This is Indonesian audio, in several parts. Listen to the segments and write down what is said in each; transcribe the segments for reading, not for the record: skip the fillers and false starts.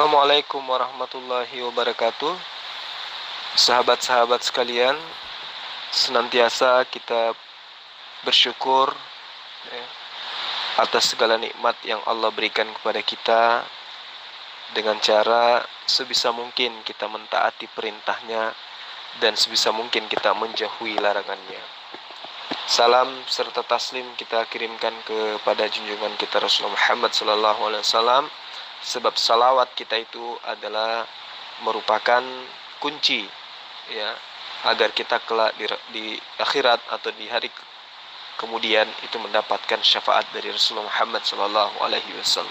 Assalamualaikum warahmatullahi wabarakatuh. Sahabat-sahabat sekalian, senantiasa kita bersyukur ya, atas segala nikmat yang Allah berikan kepada kita, dengan cara sebisa mungkin kita mentaati perintahnya dan sebisa mungkin kita menjauhi larangannya. Salam serta taslim kita kirimkan kepada junjungan kita Rasulullah Muhammad SAW, sebab salawat kita itu adalah merupakan kunci ya, agar kita kelak di akhirat atau di hari kemudian itu mendapatkan syafaat dari Rasulullah Muhammad SAW.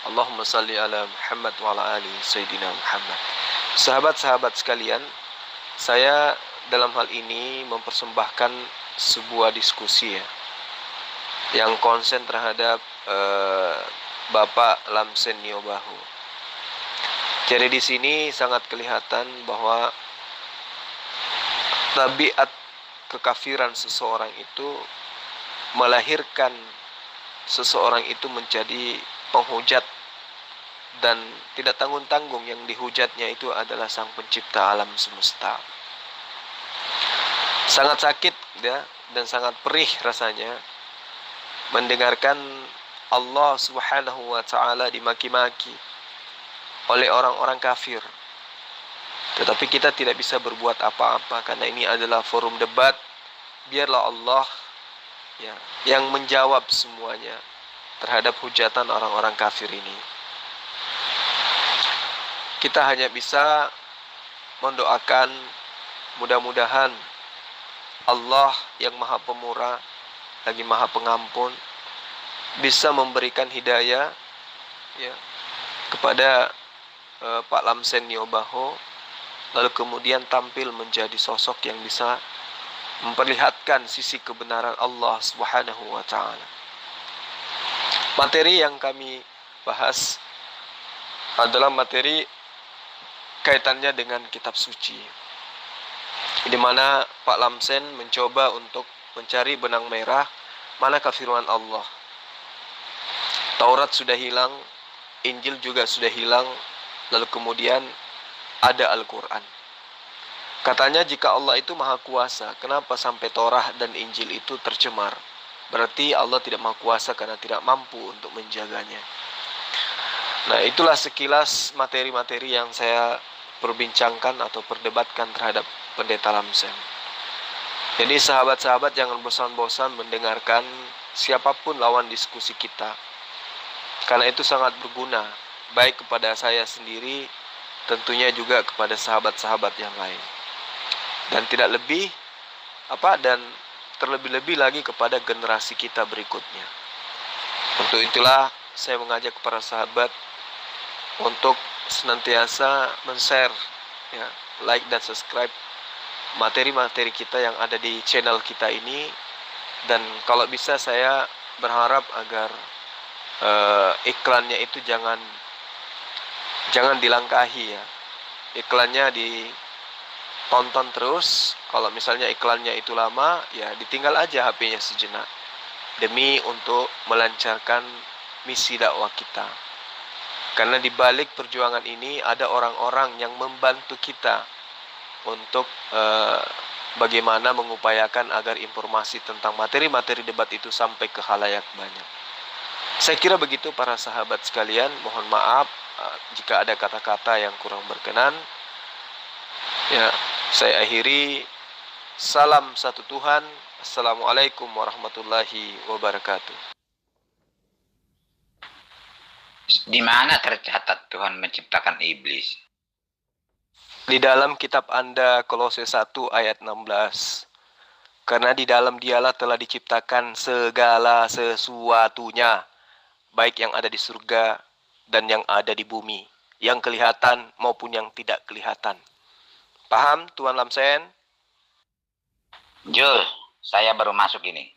Allahumma salli ala Muhammad wa ala ali Sayyidina Muhammad. Sahabat-sahabat sekalian, saya dalam hal ini mempersembahkan sebuah diskusi ya, yang konsen terhadap Bapak Lamsen Niobahu. Jadi di sini sangat kelihatan bahwa tabiat kekafiran seseorang itu melahirkan seseorang itu menjadi penghujat, dan tidak tanggung-tanggung yang dihujatnya itu adalah Sang Pencipta alam semesta. Sangat sakit ya, dan sangat perih rasanya mendengarkan Allah Subhanahu wa ta'ala dimaki-maki oleh orang-orang kafir. Tetapi kita tidak bisa berbuat apa-apa karena ini adalah forum debat. Biarlah Allah ya, yang menjawab semuanya terhadap hujatan orang-orang kafir ini. Kita hanya bisa mendoakan mudah-mudahan Allah yang Maha Pemurah lagi Maha Pengampun bisa memberikan hidayah ya, kepada Pak Lamsen Niobahu, lalu kemudian tampil menjadi sosok yang bisa memperlihatkan sisi kebenaran Allah Subhanahu wa ta'ala. Materi yang kami bahas adalah materi kaitannya dengan kitab suci, di mana Pak Lamsen mencoba untuk mencari benang merah manakah firman Allah. Taurat sudah hilang, Injil juga sudah hilang, lalu kemudian ada Al-Quran. Katanya jika Allah itu maha kuasa, kenapa sampai Taurat dan Injil itu tercemar? Berarti Allah tidak maha kuasa karena tidak mampu untuk menjaganya. Nah, itulah sekilas materi-materi yang saya perbincangkan atau perdebatkan terhadap Pendeta Lamsen. Jadi sahabat-sahabat jangan bosan-bosan mendengarkan siapapun lawan diskusi kita, karena itu sangat berguna, baik kepada saya sendiri, tentunya juga kepada sahabat-sahabat yang lain. Dan tidak lebih dan terlebih-lebih lagi kepada generasi kita berikutnya. Untuk itulah saya mengajak para sahabat untuk senantiasa men-share ya, like dan subscribe materi-materi kita yang ada di channel kita ini. Dan kalau bisa saya berharap agar iklannya itu jangan dilangkahi ya. Iklannya ditonton terus. Kalau misalnya iklannya itu lama, ya ditinggal aja HP-nya sejenak, demi untuk melancarkan misi dakwah kita. Karena di balik perjuangan ini ada orang-orang yang membantu kita untuk bagaimana mengupayakan agar informasi tentang materi-materi debat itu sampai ke khalayak banyak. Saya kira begitu para sahabat sekalian. Mohon maaf jika ada kata-kata yang kurang berkenan. Ya, saya akhiri. Salam satu Tuhan. Assalamualaikum warahmatullahi wabarakatuh. Di mana tercatat Tuhan menciptakan iblis? Di dalam kitab Anda Kolose 1 ayat 16. Karena di dalam dialah telah diciptakan segala sesuatunya, baik yang ada di surga dan yang ada di bumi, yang kelihatan maupun yang tidak kelihatan. Paham Tuan Lamsen? Jul, saya baru masuk ini.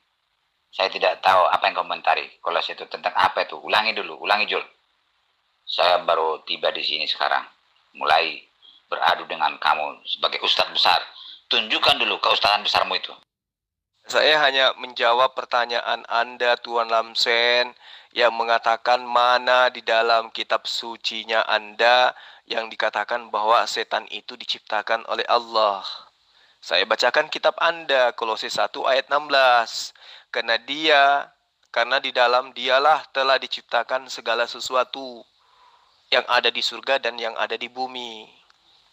Saya tidak tahu apa yang komentari. Kalau itu tentang apa itu? Ulangi dulu, ulangi Jul. Saya baru tiba di sini sekarang. Mulai beradu dengan kamu sebagai ustadz besar. Tunjukkan dulu keustadzan besarmu itu. Saya hanya menjawab pertanyaan Anda, Tuan Lamsen, yang mengatakan mana di dalam kitab sucinya Anda yang dikatakan bahwa setan itu diciptakan oleh Allah. Saya bacakan kitab Anda, Kolose 1 ayat 16. Karena di dalam dialah telah diciptakan segala sesuatu yang ada di surga dan yang ada di bumi.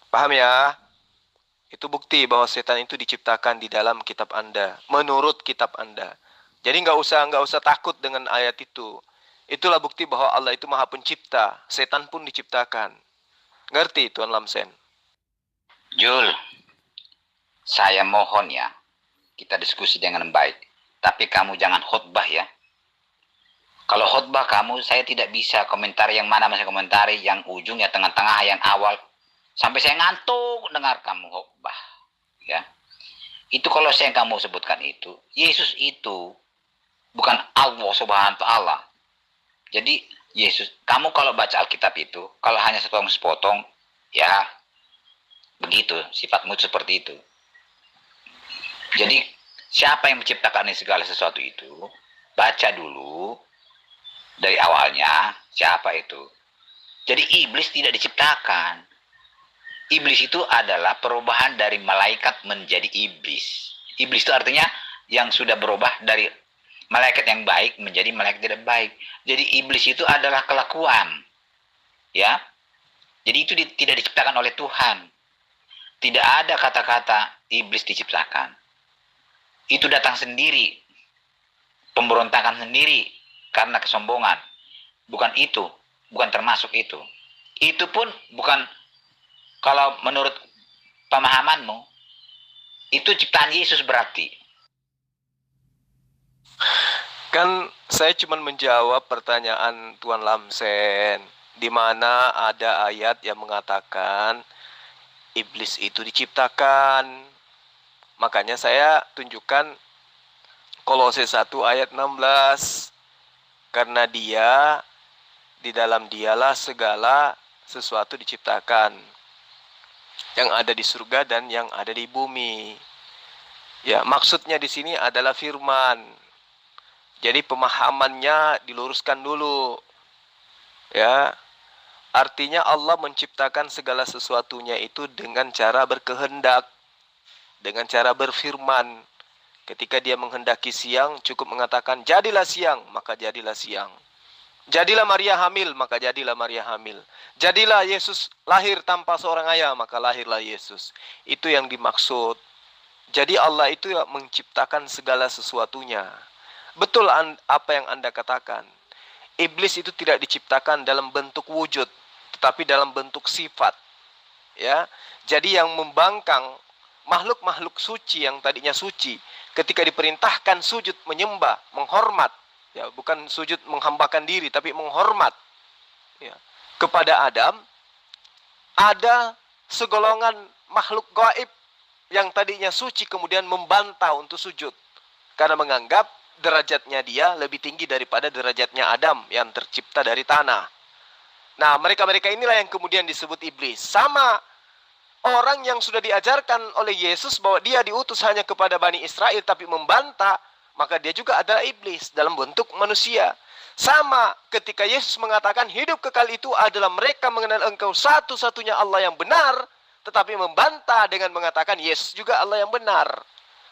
Paham ya? Itu bukti bahwa setan itu diciptakan di dalam kitab Anda, menurut kitab Anda. Jadi nggak usah takut dengan ayat itu. Itulah bukti bahwa Allah itu Maha Pencipta. Setan pun diciptakan. Ngerti, Tuan Lamsen? Jul, saya mohon ya, kita diskusi dengan baik. Tapi kamu jangan khotbah ya. Kalau khotbah kamu, saya tidak bisa komentari yang mana masih komentari, yang ujung, yang tengah-tengah, yang awal. Sampai saya ngantuk dengar kamu khotbah. Ya. Itu kalau saya kamu sebutkan itu, Yesus itu bukan Allah Subhanahu wa taala. Jadi Yesus, kamu kalau baca Alkitab itu, kalau hanya sepotong-sepotong, ya begitu, sifatmu seperti itu. Jadi siapa yang menciptakan ini segala sesuatu itu? Baca dulu dari awalnya, siapa itu? Jadi iblis tidak diciptakan. Iblis itu adalah perubahan dari malaikat menjadi iblis. Iblis itu artinya yang sudah berubah dari malaikat yang baik menjadi malaikat tidak baik. Jadi iblis itu adalah kelakuan. Ya. Jadi itu tidak diciptakan oleh Tuhan. Tidak ada kata-kata iblis diciptakan. Itu datang sendiri. Pemberontakan sendiri karena kesombongan. Bukan itu, bukan termasuk itu. Itu pun bukan, kalau menurut pemahamanmu, itu ciptaan Yesus berarti. Kan saya cuma menjawab pertanyaan Tuan Lamsen, di mana ada ayat yang mengatakan iblis itu diciptakan. Makanya saya tunjukkan Kolose 1 ayat 16. Karena dia, di dalam dialah segala sesuatu diciptakan, yang ada di surga dan yang ada di bumi. Ya, maksudnya di sini adalah firman. Jadi pemahamannya diluruskan dulu. Ya. Artinya Allah menciptakan segala sesuatunya itu dengan cara berkehendak, dengan cara berfirman. Ketika dia menghendaki siang, cukup mengatakan jadilah siang, maka jadilah siang. Jadilah Maria hamil, maka jadilah Maria hamil. Jadilah Yesus lahir tanpa seorang ayah, maka lahirlah Yesus. Itu yang dimaksud. Jadi Allah itu menciptakan segala sesuatunya. Betul apa yang Anda katakan. Iblis itu tidak diciptakan dalam bentuk wujud, tetapi dalam bentuk sifat. Ya. Jadi yang membangkang makhluk-makhluk suci yang tadinya suci, ketika diperintahkan sujud menyembah, menghormat, ya, bukan sujud menghambakan diri, tapi menghormat, ya, kepada Adam, ada segolongan makhluk gaib yang tadinya suci kemudian membantah untuk sujud, karena menganggap derajatnya dia lebih tinggi daripada derajatnya Adam yang tercipta dari tanah. Nah, mereka-mereka inilah yang kemudian disebut iblis. Sama orang yang sudah diajarkan oleh Yesus bahwa dia diutus hanya kepada Bani Israel tapi membantah, maka dia juga adalah iblis dalam bentuk manusia. Sama ketika Yesus mengatakan hidup kekal itu adalah mereka mengenal engkau satu-satunya Allah yang benar, tetapi membantah dengan mengatakan Yesus juga Allah yang benar.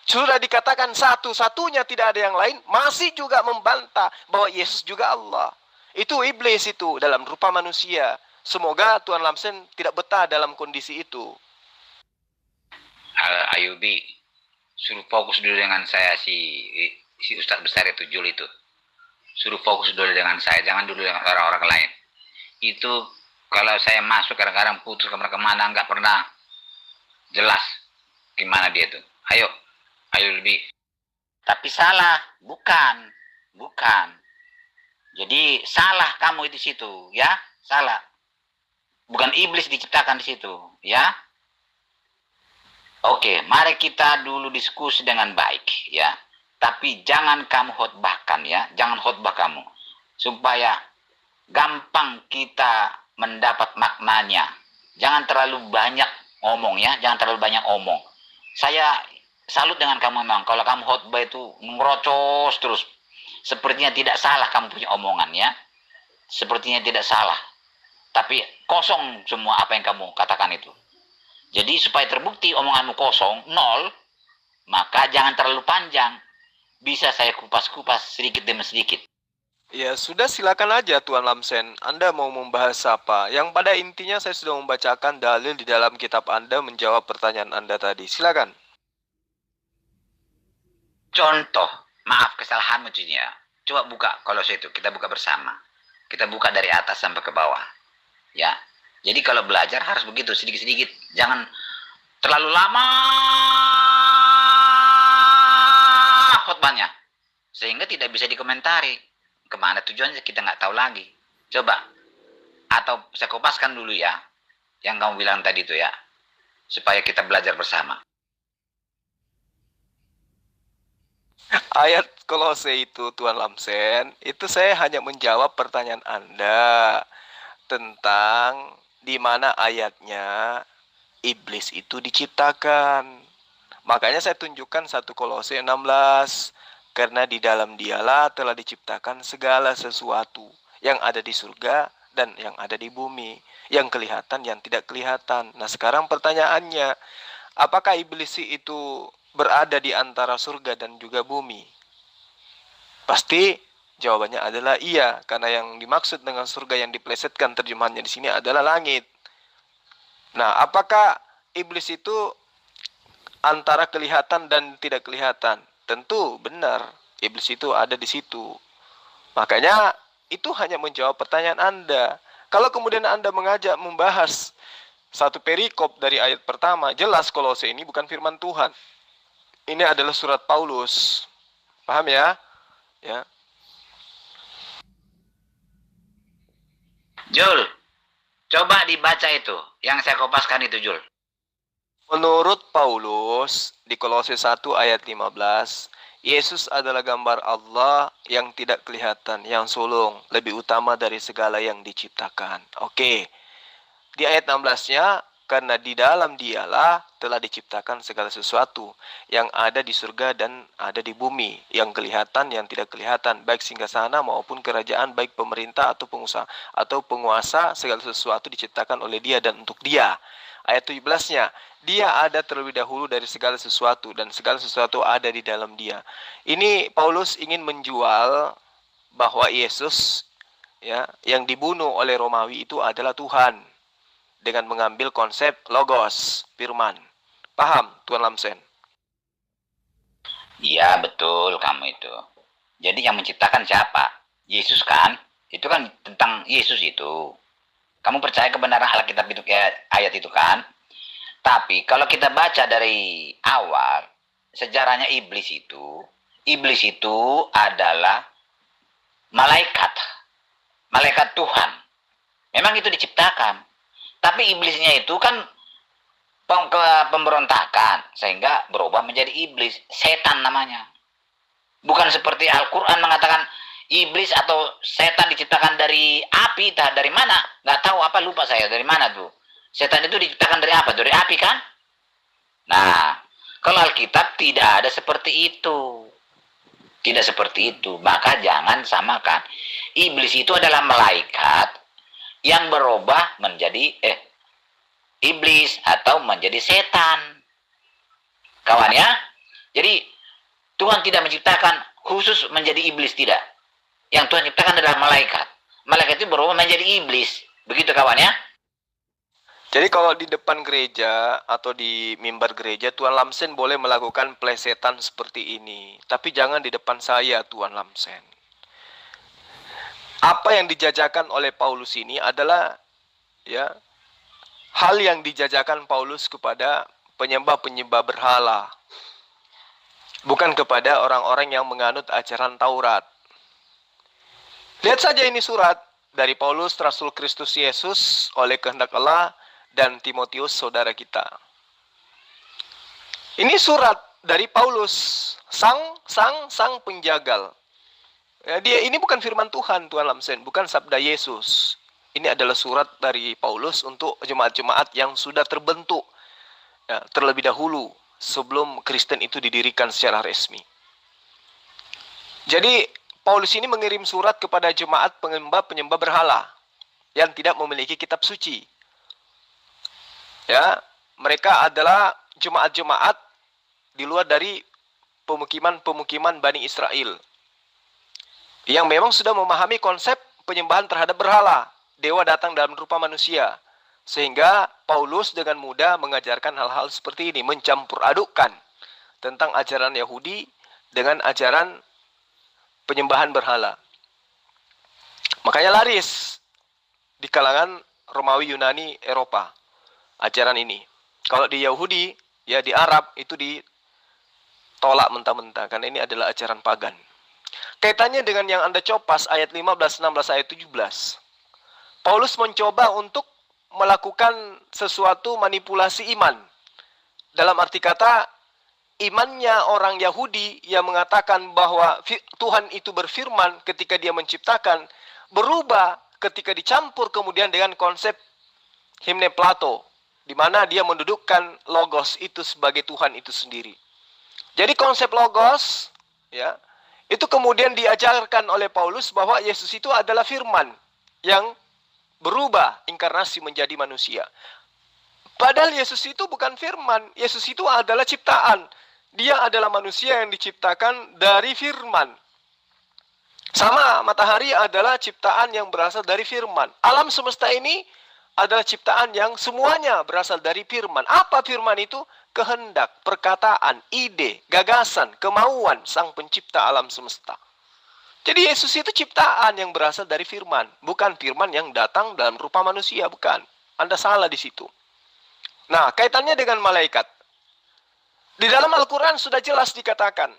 Sudah dikatakan satu-satunya tidak ada yang lain, masih juga membantah bahwa Yesus juga Allah. Itu iblis itu dalam rupa manusia. Semoga Tuan Lamsen tidak betah dalam kondisi itu. Ayubi, suruh fokus dulu dengan saya si Ustadz besar itu, Jul itu. Suruh fokus dulu dengan saya, jangan dulu dengan orang-orang lain. Itu kalau saya masuk kadang-kadang putus kemana-kemana, nggak pernah jelas gimana dia itu. Ayo lebih. Tapi salah, bukan. Jadi salah kamu di situ, ya, salah. Bukan iblis diciptakan di situ, ya. Oke, mari kita dulu diskusi dengan baik, ya. Tapi jangan kamu khotbahkan, ya. Jangan khotbah kamu. Supaya gampang kita mendapat maknanya. Jangan terlalu banyak ngomong, ya. Jangan terlalu banyak omong. Saya salut dengan kamu memang. Kalau kamu khotbah itu ngerocos terus. Sepertinya tidak salah kamu punya omongan ya. Sepertinya tidak salah. Tapi kosong semua apa yang kamu katakan itu. Jadi supaya terbukti omonganmu kosong, nol, maka jangan terlalu panjang. Bisa saya kupas-kupas sedikit demi sedikit. Ya sudah, silakan aja Tuan Lamsen. Anda mau membahas apa? Yang pada intinya saya sudah membacakan dalil di dalam kitab Anda menjawab pertanyaan Anda tadi. Silakan. Contoh, maaf kesalahanmu ya. Coba buka kalau itu, kita buka bersama. Kita buka dari atas sampai ke bawah. Ya. Jadi kalau belajar harus begitu, sedikit-sedikit. Jangan terlalu lama khotbahnya. Sehingga tidak bisa dikomentari. Kemana tujuannya kita nggak tahu lagi. Coba. Atau saya kupaskan dulu ya. Yang kamu bilang tadi itu ya. Supaya kita belajar bersama. Ayat Kolose itu Tuan Lamsen, itu saya hanya menjawab pertanyaan Anda tentang di mana ayatnya iblis itu diciptakan. Makanya saya tunjukkan 1 Kolose 16. Karena di dalam dialah telah diciptakan segala sesuatu yang ada di surga dan yang ada di bumi, yang kelihatan, yang tidak kelihatan. Nah sekarang pertanyaannya, apakah iblis itu berada di antara surga dan juga bumi? Pasti jawabannya adalah iya, karena yang dimaksud dengan surga yang diplesetkan terjemahannya di sini adalah langit. Nah, apakah iblis itu antara kelihatan dan tidak kelihatan? Tentu benar, iblis itu ada di situ. Makanya itu hanya menjawab pertanyaan Anda. Kalau kemudian Anda mengajak membahas satu perikop dari ayat pertama, jelas Kolose ini bukan firman Tuhan. Ini adalah surat Paulus. Paham ya? Ya. Jul, coba dibaca itu. Yang saya kopaskan itu, Jul. Menurut Paulus, di Kolose 1 ayat 15, Yesus adalah gambar Allah yang tidak kelihatan, yang sulung, lebih utama dari segala yang diciptakan. Oke. Di ayat 16-nya, karena di dalam dialah telah diciptakan segala sesuatu yang ada di surga dan ada di bumi, yang kelihatan, yang tidak kelihatan, baik singgasana maupun kerajaan, baik pemerintah atau pengusaha atau penguasa, segala sesuatu diciptakan oleh Dia dan untuk Dia. Ayat 17-nya, Dia ada terlebih dahulu dari segala sesuatu dan segala sesuatu ada di dalam Dia. Ini Paulus ingin menjual bahwa Yesus ya yang dibunuh oleh Romawi itu adalah Tuhan dengan mengambil konsep logos, firman. Paham, Tuan Lamsen? Iya, betul kamu itu. Jadi yang menciptakan siapa? Yesus kan? Itu kan tentang Yesus itu. Kamu percaya kebenaran Alkitab itu kayak ayat itu kan? Tapi kalau kita baca dari awal, sejarahnya iblis itu adalah malaikat. Malaikat Tuhan. Memang itu diciptakan. Tapi iblisnya itu kan pemberontakan. Sehingga berubah menjadi iblis. Setan namanya. Bukan seperti Al-Quran mengatakan iblis atau setan diciptakan dari api, entah dari mana. Nggak tahu apa, lupa saya dari mana tuh. Setan itu diciptakan dari apa? Dari api kan? Nah, kalau Alkitab tidak ada seperti itu. Tidak seperti itu. Maka jangan samakan. Iblis itu adalah malaikat yang berubah menjadi iblis atau menjadi setan. Kawan ya? Jadi Tuhan tidak menciptakan khusus menjadi iblis, tidak. Yang Tuhan ciptakan adalah malaikat. Malaikat itu berubah menjadi iblis. Begitu kawan ya? Jadi kalau di depan gereja atau di mimbar gereja, Tuan Lamsen boleh melakukan plesetan seperti ini. Tapi jangan di depan saya, Tuan Lamsen. Apa yang dijajakan oleh Paulus ini adalah ya hal yang dijajakan Paulus kepada penyembah-penyembah berhala. Bukan kepada orang-orang yang menganut ajaran Taurat. Lihat saja ini surat dari Paulus, Rasul Kristus Yesus, oleh kehendak Allah, dan Timotius, saudara kita. Ini surat dari Paulus, sang penjagal. Ya, ini bukan firman Tuhan, Tuan Lamsen, bukan sabda Yesus. Ini adalah surat dari Paulus untuk jemaat-jemaat yang sudah terbentuk ya, terlebih dahulu sebelum Kristen itu didirikan secara resmi. Jadi Paulus ini mengirim surat kepada jemaat penyembah berhala yang tidak memiliki kitab suci. Ya, mereka adalah jemaat-jemaat di luar dari pemukiman-pemukiman Bani Israel yang memang sudah memahami konsep penyembahan terhadap berhala. Dewa datang dalam rupa manusia. Sehingga Paulus dengan mudah mengajarkan hal-hal seperti ini, mencampur adukkan tentang ajaran Yahudi dengan ajaran penyembahan berhala. Makanya laris di kalangan Romawi, Yunani, Eropa ajaran ini. Kalau di Yahudi, ya di Arab itu ditolak mentah-mentah karena ini adalah ajaran pagan. Kaitannya dengan yang Anda copas ayat 15, 16, ayat 17. Paulus mencoba untuk melakukan sesuatu manipulasi iman. Dalam arti kata, imannya orang Yahudi yang mengatakan bahwa Tuhan itu berfirman ketika dia menciptakan, berubah ketika dicampur kemudian dengan konsep himne Plato, di mana dia mendudukkan logos itu sebagai Tuhan itu sendiri. Jadi konsep logos, ya, itu kemudian diajarkan oleh Paulus bahwa Yesus itu adalah firman yang berubah inkarnasi menjadi manusia. Padahal Yesus itu bukan firman, Yesus itu adalah ciptaan. Dia adalah manusia yang diciptakan dari firman. Sama, matahari adalah ciptaan yang berasal dari firman. Alam semesta ini adalah ciptaan yang semuanya berasal dari firman. Apa firman itu? Kehendak, perkataan, ide, gagasan, kemauan sang pencipta alam semesta. Jadi Yesus itu ciptaan yang berasal dari firman. Bukan firman yang datang dalam rupa manusia, bukan. Anda salah di situ. Nah, kaitannya dengan malaikat. Di dalam Al-Quran sudah jelas dikatakan,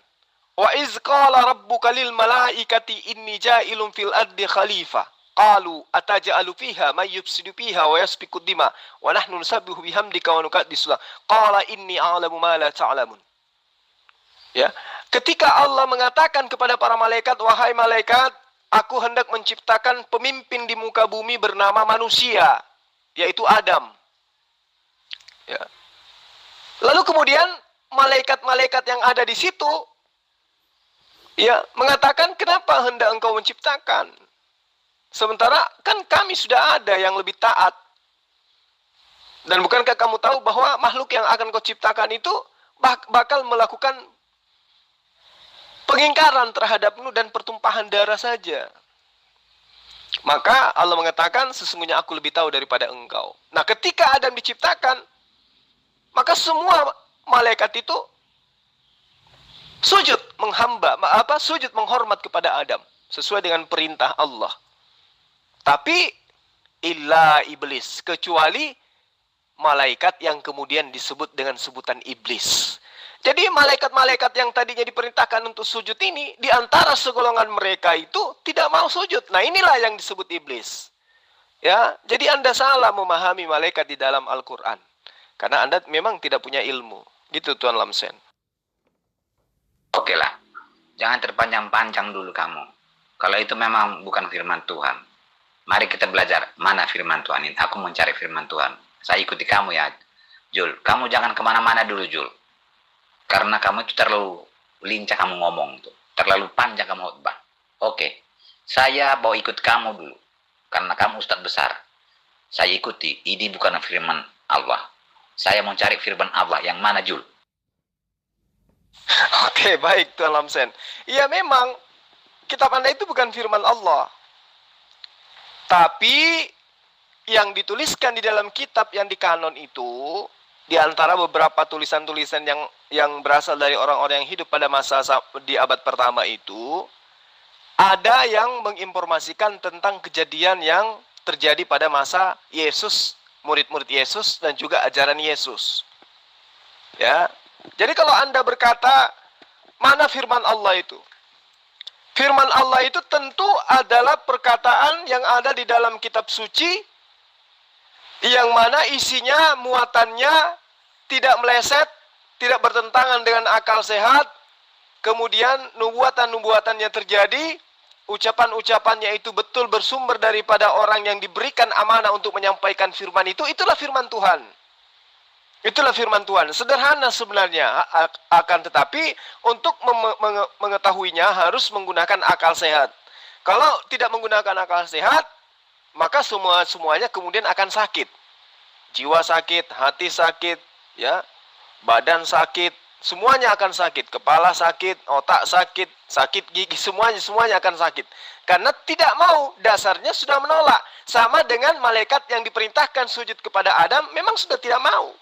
Wa iz qala rabbuka lil malaikati inni ja'ilun fil ardi khalifah. Qalu ataj'alu fiha may yufsidu fiha wa yasfiku dima wa nahnu nusabbihu bihamdika wa nuqaddisu lak. Qala inni a'lamu ma la ta'lamun. Ya, ketika Allah mengatakan kepada para malaikat, wahai malaikat, aku hendak menciptakan pemimpin di muka bumi bernama manusia, yaitu Adam. Ya. Lalu kemudian malaikat-malaikat yang ada di situ, ya, mengatakan, kenapa hendak engkau menciptakan? Sementara kan kami sudah ada yang lebih taat. Dan bukankah kamu tahu bahwa makhluk yang akan kau ciptakan itu bakal melakukan pengingkaran terhadapmu dan pertumpahan darah saja. Maka Allah mengatakan, sesungguhnya aku lebih tahu daripada engkau. Nah, ketika Adam diciptakan, maka semua malaikat itu sujud sujud menghormat kepada Adam sesuai dengan perintah Allah. Tapi illa iblis, kecuali malaikat yang kemudian disebut dengan sebutan iblis. Jadi malaikat-malaikat yang tadinya diperintahkan untuk sujud ini, di antara segolongan mereka itu tidak mau sujud. Nah, inilah yang disebut iblis. Ya, jadi Anda salah memahami malaikat di dalam Al-Quran. Karena Anda memang tidak punya ilmu. Gitu Tuan Lamsen. Oke lah, jangan terpanjang-panjang dulu kamu. Kalau itu memang bukan firman Tuhan. Mari kita belajar mana firman Tuhan ini. Aku mencari firman Tuhan. Saya ikuti kamu ya, Jul. Kamu jangan kemana-mana dulu, Jul. Karena kamu itu terlalu lincah kamu ngomong tuh. Terlalu panjang kamu khotbah. Oke, saya mau ikut kamu dulu. Karena kamu ustadz besar. Saya ikuti. Ini bukan firman Allah. Saya mau cari firman Allah. Yang mana, Jul? Oke, baik Tuan Lamsen. Ya memang, kitab Anda itu bukan firman Allah. Tapi yang dituliskan di dalam kitab yang dikanon itu, di antara beberapa tulisan-tulisan yang berasal dari orang-orang yang hidup pada masa di abad pertama itu, ada yang menginformasikan tentang kejadian yang terjadi pada masa Yesus, murid-murid Yesus, dan juga ajaran Yesus. Ya, jadi kalau Anda berkata, mana firman Allah itu? Firman Allah itu tentu adalah perkataan yang ada di dalam kitab suci, yang mana isinya, muatannya tidak meleset, tidak bertentangan dengan akal sehat, kemudian nubuatan-nubuatannya terjadi, ucapan-ucapannya itu betul bersumber daripada orang yang diberikan amanah untuk menyampaikan firman itu, itulah firman Tuhan. Itulah firman Tuhan. Sederhana sebenarnya, akan tetapi untuk mengetahuinya harus menggunakan akal sehat. Kalau tidak menggunakan akal sehat, maka semuanya kemudian akan sakit. Jiwa sakit, hati sakit, ya, badan sakit, semuanya akan sakit. Kepala sakit, otak sakit, sakit gigi, semuanya akan sakit. Karena tidak mau, dasarnya sudah menolak. Sama dengan malaikat yang diperintahkan sujud kepada Adam, memang sudah tidak mau.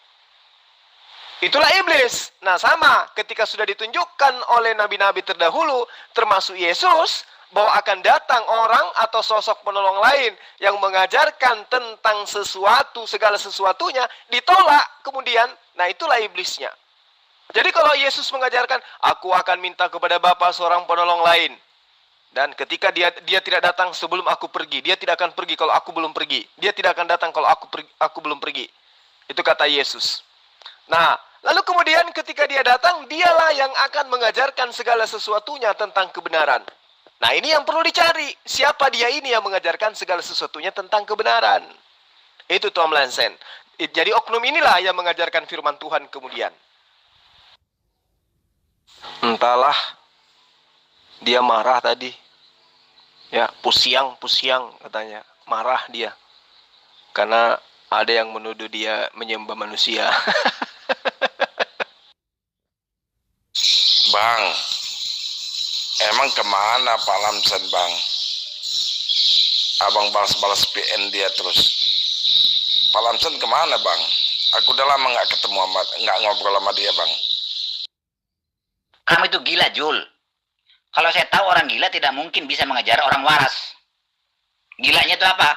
Itulah iblis. Nah, sama ketika sudah ditunjukkan oleh nabi-nabi terdahulu, termasuk Yesus, bahwa akan datang orang atau sosok penolong lain yang mengajarkan tentang sesuatu, segala sesuatunya, ditolak kemudian. Nah, itulah iblisnya. Jadi kalau Yesus mengajarkan, aku akan minta kepada Bapa seorang penolong lain. Dan ketika dia tidak datang sebelum aku pergi, dia tidak akan pergi kalau aku belum pergi. Dia tidak akan datang kalau aku belum pergi. Itu kata Yesus. Nah, lalu kemudian ketika dia datang, dialah yang akan mengajarkan segala sesuatunya tentang kebenaran. Nah, ini yang perlu dicari. Siapa dia ini yang mengajarkan segala sesuatunya tentang kebenaran? Itu Tom Lansen. Jadi oknum inilah yang mengajarkan firman Tuhan kemudian. Entahlah, dia marah tadi. Ya, pusiang katanya. Marah dia. Karena ada yang menuduh dia menyembah manusia. Bang, emang kemana Pak Lamsan, Bang? Abang balas-balas PN dia terus. Pak Lamsan kemana, Bang? Aku udah lama nggak ketemu, nggak ngobrol sama dia, Bang. Kamu itu gila, Jul. Kalau saya tahu orang gila tidak mungkin bisa mengejar orang waras. Gilanya itu apa?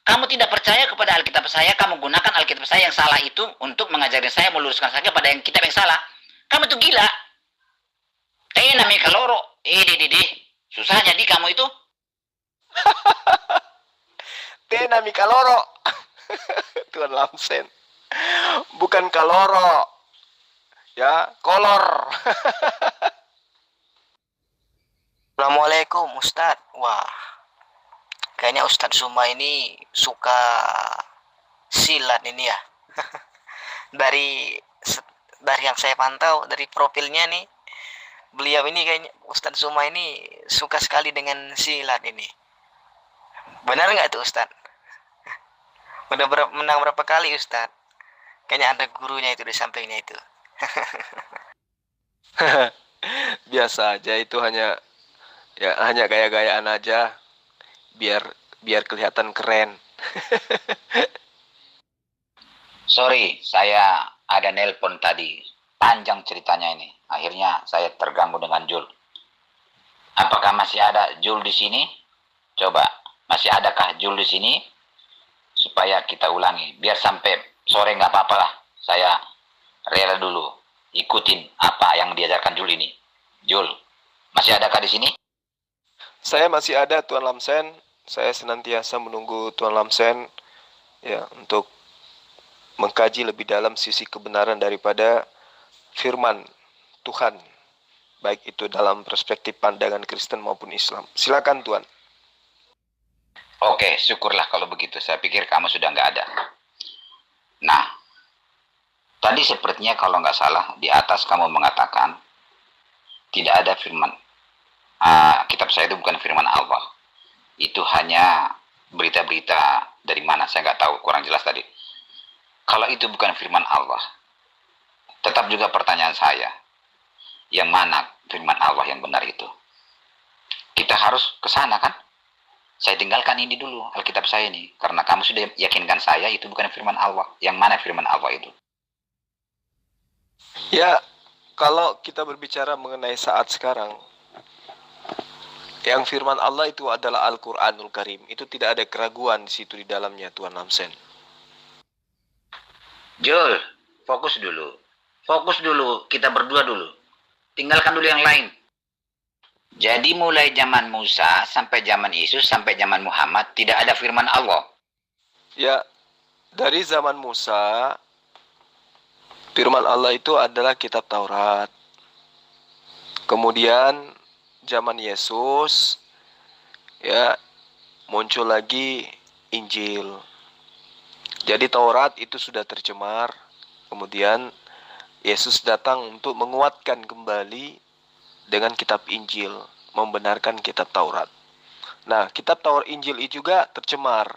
Kamu tidak percaya kepada Alkitab saya, kamu gunakan Alkitab saya yang salah itu untuk mengajari saya meluruskan saja pada yang kitab yang salah. Kamu itu gila. Namanya kaloro. Susahnya di kamu itu. Nami kaloro. Tuan Lamsen. Bukan kaloro. Ya, kolor. Assalamualaikum Ustadz. Wah, kayaknya Ustadz Zuma ini suka silat ini ya. dari yang saya pantau dari profilnya nih, beliau ini kayaknya Ustadz Zuma ini suka sekali dengan silat ini. Benar nggak tuh Ustadz? Udah menang berapa kali Ustadz? Kayaknya ada gurunya itu di sampingnya itu. Biasa aja, itu hanya gaya-gayaan aja biar kelihatan keren. Sorry, saya ada nelpon tadi. Panjang ceritanya ini. Akhirnya saya terganggu dengan Jul. Apakah masih ada Jul di sini? Coba, masih adakah Jul di sini? Supaya kita ulangi. Biar sampai sore nggak apa-apa lah. Saya rela dulu ikutin apa yang diajarkan Jul ini. Jul, masih adakah di sini? Saya masih ada, Tuan Lamsen. Saya senantiasa menunggu Tuan Lamsen ya untuk mengkaji lebih dalam sisi kebenaran daripada firman Tuhan, baik itu dalam perspektif pandangan Kristen maupun Islam. Silakan Tuan. Oke, syukurlah kalau begitu. Saya pikir kamu sudah nggak ada. Nah, tadi sepertinya kalau nggak salah di atas kamu mengatakan tidak ada firman. Kitab saya itu bukan firman Allah. Itu hanya berita-berita dari mana, saya nggak tahu, kurang jelas tadi. Kalau itu bukan firman Allah, tetap juga pertanyaan saya, yang mana firman Allah yang benar itu? Kita harus ke sana kan? Saya tinggalkan ini dulu, Alkitab saya ini. Karena kamu sudah yakinkan saya itu bukan firman Allah. Yang mana firman Allah itu? Ya, kalau kita berbicara mengenai saat sekarang, yang firman Allah itu adalah Al-Quranul Karim. Itu tidak ada keraguan di situ di dalamnya, Tuan Lamsen. Jul, fokus dulu. Fokus dulu, kita berdua dulu. Tinggalkan dulu yang lain. Jadi mulai zaman Musa sampai zaman Yesus sampai zaman Muhammad tidak ada firman Allah. Ya, dari zaman Musa, firman Allah itu adalah kitab Taurat. Kemudian zaman Yesus, ya, muncul lagi Injil. Jadi Taurat itu sudah tercemar, Kemudian Yesus datang untuk menguatkan kembali dengan kitab Injil, membenarkan kitab Taurat. Nah, kitab Taurat Injil itu juga tercemar,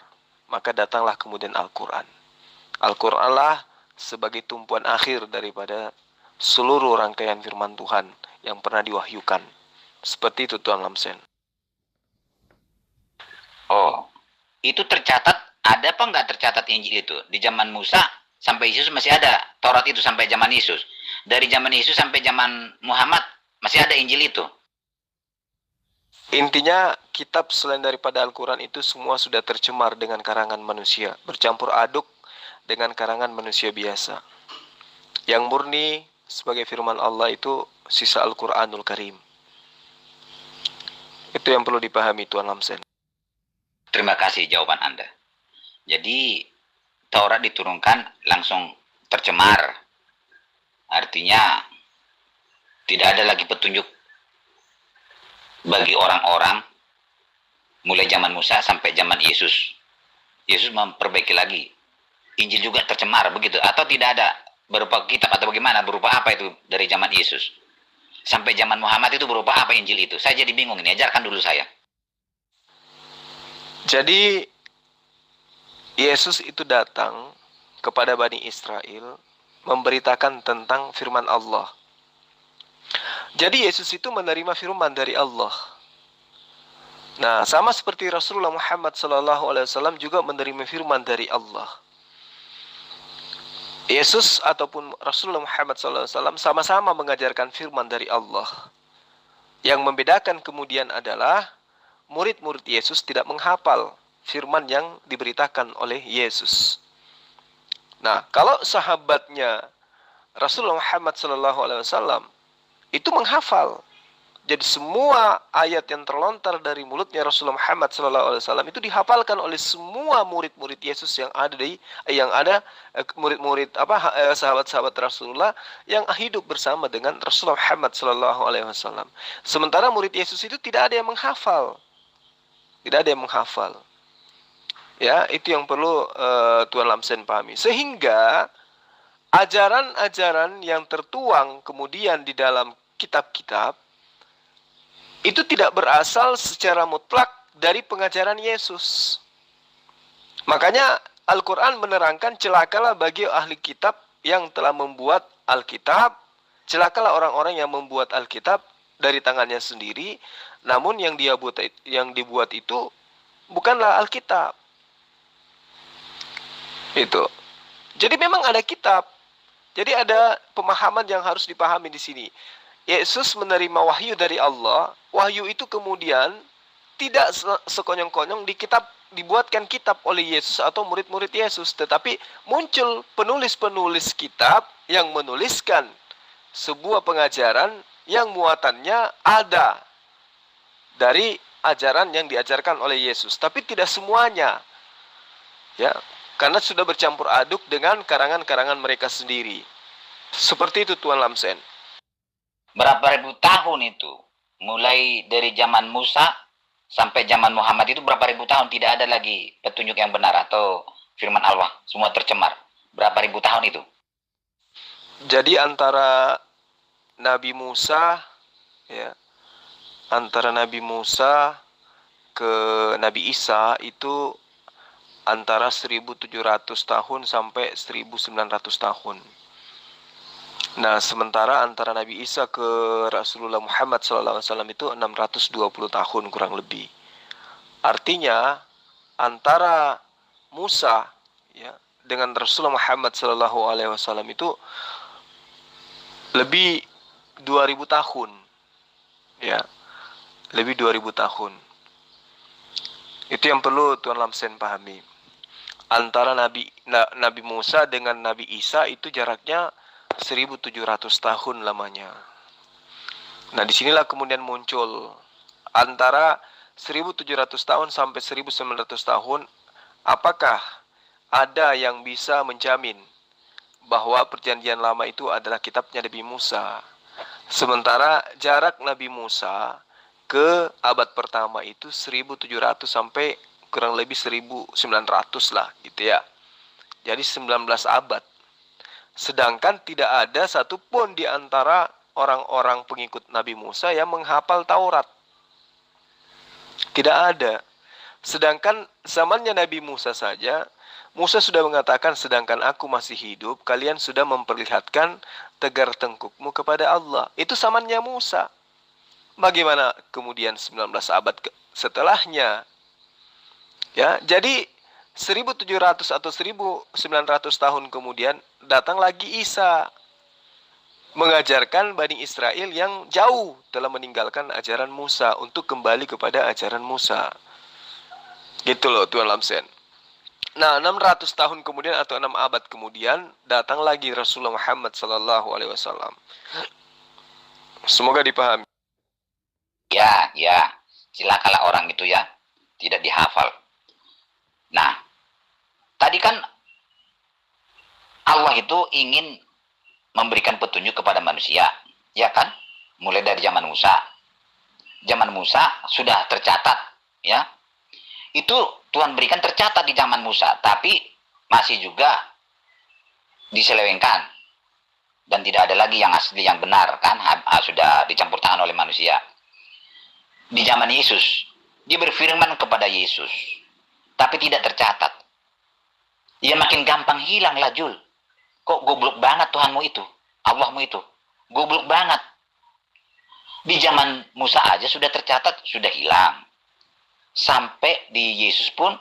maka datanglah kemudian Al-Quran. Al-Quranlah sebagai tumpuan akhir daripada seluruh rangkaian firman Tuhan yang pernah diwahyukan. Seperti itu Tuan Lamsen. Oh, itu tercatat, ada apa nggak tercatat Injil itu? Di zaman Musa sampai Yesus masih ada Taurat itu sampai zaman Yesus. Dari zaman Yesus sampai zaman Muhammad masih ada Injil itu. Intinya, kitab selain daripada Al-Quran itu semua sudah tercemar dengan karangan manusia, bercampur aduk dengan karangan manusia biasa. Yang murni sebagai firman Allah itu sisa Al-Quranul Karim. Itu yang perlu dipahami Tuan Lamsen. Terima kasih jawaban Anda. Jadi Taurat diturunkan langsung tercemar. Artinya tidak ada lagi petunjuk bagi orang-orang mulai zaman Musa sampai zaman Yesus. Yesus memperbaiki lagi. Injil juga tercemar begitu, atau tidak ada berupa kitab atau bagaimana, berupa apa itu dari zaman Yesus sampai zaman Muhammad itu berupa apa Injil itu? Saya jadi bingung ini, ajarkan dulu saya. Jadi Yesus itu datang kepada Bani Israel memberitakan tentang firman Allah. Jadi Yesus itu menerima firman dari Allah. Nah, sama seperti Rasulullah Muhammad SAW juga menerima firman dari Allah. Yesus ataupun Rasulullah Muhammad SAW sama-sama mengajarkan firman dari Allah. Yang membedakan kemudian adalah murid-murid Yesus tidak menghafal firman yang diberitakan oleh Yesus. Nah, kalau sahabatnya Rasulullah Muhammad SAW itu menghafal. Jadi semua ayat yang terlontar dari mulutnya Rasulullah Muhammad SAW itu dihafalkan oleh semua murid-murid Yesus yang ada murid-murid sahabat-sahabat Rasulullah yang hidup bersama dengan Rasulullah Muhammad SAW. Sementara murid Yesus itu tidak ada yang menghafal, tidak ada yang menghafal. Ya, itu yang perlu Tuan Lamsen pahami. Sehingga ajaran-ajaran yang tertuang kemudian di dalam kitab-kitab itu tidak berasal secara mutlak dari pengajaran Yesus. Makanya Al-Quran menerangkan celakalah bagi ahli kitab yang telah membuat Alkitab, celakalah orang-orang yang membuat Alkitab dari tangannya sendiri, namun yang dibuat itu bukanlah Alkitab. Itu. Jadi memang ada kitab. Jadi ada pemahaman yang harus dipahami di sini. Yesus menerima wahyu dari Allah. Wahyu itu kemudian tidak sekonyong-konyong dibuatkan kitab oleh Yesus atau murid-murid Yesus, tetapi muncul penulis-penulis kitab yang menuliskan sebuah pengajaran yang muatannya ada dari ajaran yang diajarkan oleh Yesus, tapi tidak semuanya. Ya, karena sudah bercampur aduk dengan karangan-karangan mereka sendiri. Seperti itu Tuan Lamsen. Berapa ribu tahun itu? Mulai dari zaman Musa sampai zaman Muhammad itu berapa ribu tahun tidak ada lagi petunjuk yang benar atau firman Allah, semua tercemar. Berapa ribu tahun itu? Jadi antara Nabi Musa, ya, antara Nabi Musa ke Nabi Isa itu antara 1700 tahun sampai 1900 tahun. Nah, sementara antara Nabi Isa ke Rasulullah Muhammad SAW itu 620 tahun kurang lebih. Artinya antara Musa, ya, dengan Rasulullah Muhammad SAW itu lebih 2000 tahun. Ya. Lebih 2000 tahun. Itu yang perlu Tuan Lamsen pahami. Antara Nabi Musa dengan Nabi Isa itu jaraknya 1700 tahun lamanya. Nah, disinilah kemudian muncul antara 1700 tahun sampai 1900 tahun, apakah ada yang bisa menjamin bahwa perjanjian lama itu adalah kitabnya Nabi Musa? Sementara jarak Nabi Musa ke abad pertama itu 1700 sampai kurang lebih 1900 lah gitu ya. Jadi 19 abad. Sedangkan tidak ada satupun di antara orang-orang pengikut Nabi Musa yang menghafal Taurat. Tidak ada. Sedangkan zamannya Nabi Musa saja, Musa sudah mengatakan, sedangkan aku masih hidup, kalian sudah memperlihatkan tegar tengkukmu kepada Allah. Itu zamannya Musa. Bagaimana kemudian 19 abad setelahnya? Ya, jadi 1700 atau 1900 tahun kemudian datang lagi Isa mengajarkan Bani Israel yang jauh telah meninggalkan ajaran Musa untuk kembali kepada ajaran Musa. Gitu loh Tuan Lamsen. Nah, 600 tahun kemudian atau 6 abad kemudian datang lagi Rasulullah Muhammad sallallahu alaihi wasallam. Semoga dipahami. Ya, celakalah orang itu ya, tidak dihafal. Nah, tadi kan Allah itu ingin memberikan petunjuk kepada manusia, ya kan? Mulai dari zaman Musa. Zaman Musa sudah tercatat, ya. Itu Tuhan berikan tercatat di zaman Musa, tapi masih juga diselewengkan. Dan tidak ada lagi yang asli, yang benar, kan? Sudah dicampur tangan oleh manusia. Di zaman Yesus, dia berfirman kepada Yesus, tapi tidak tercatat. Ya makin gampang hilang lah, Jul. Kok goblok banget Tuhanmu itu, Allahmu itu. Goblok banget. Di zaman Musa aja sudah tercatat, sudah hilang. Sampai di Yesus pun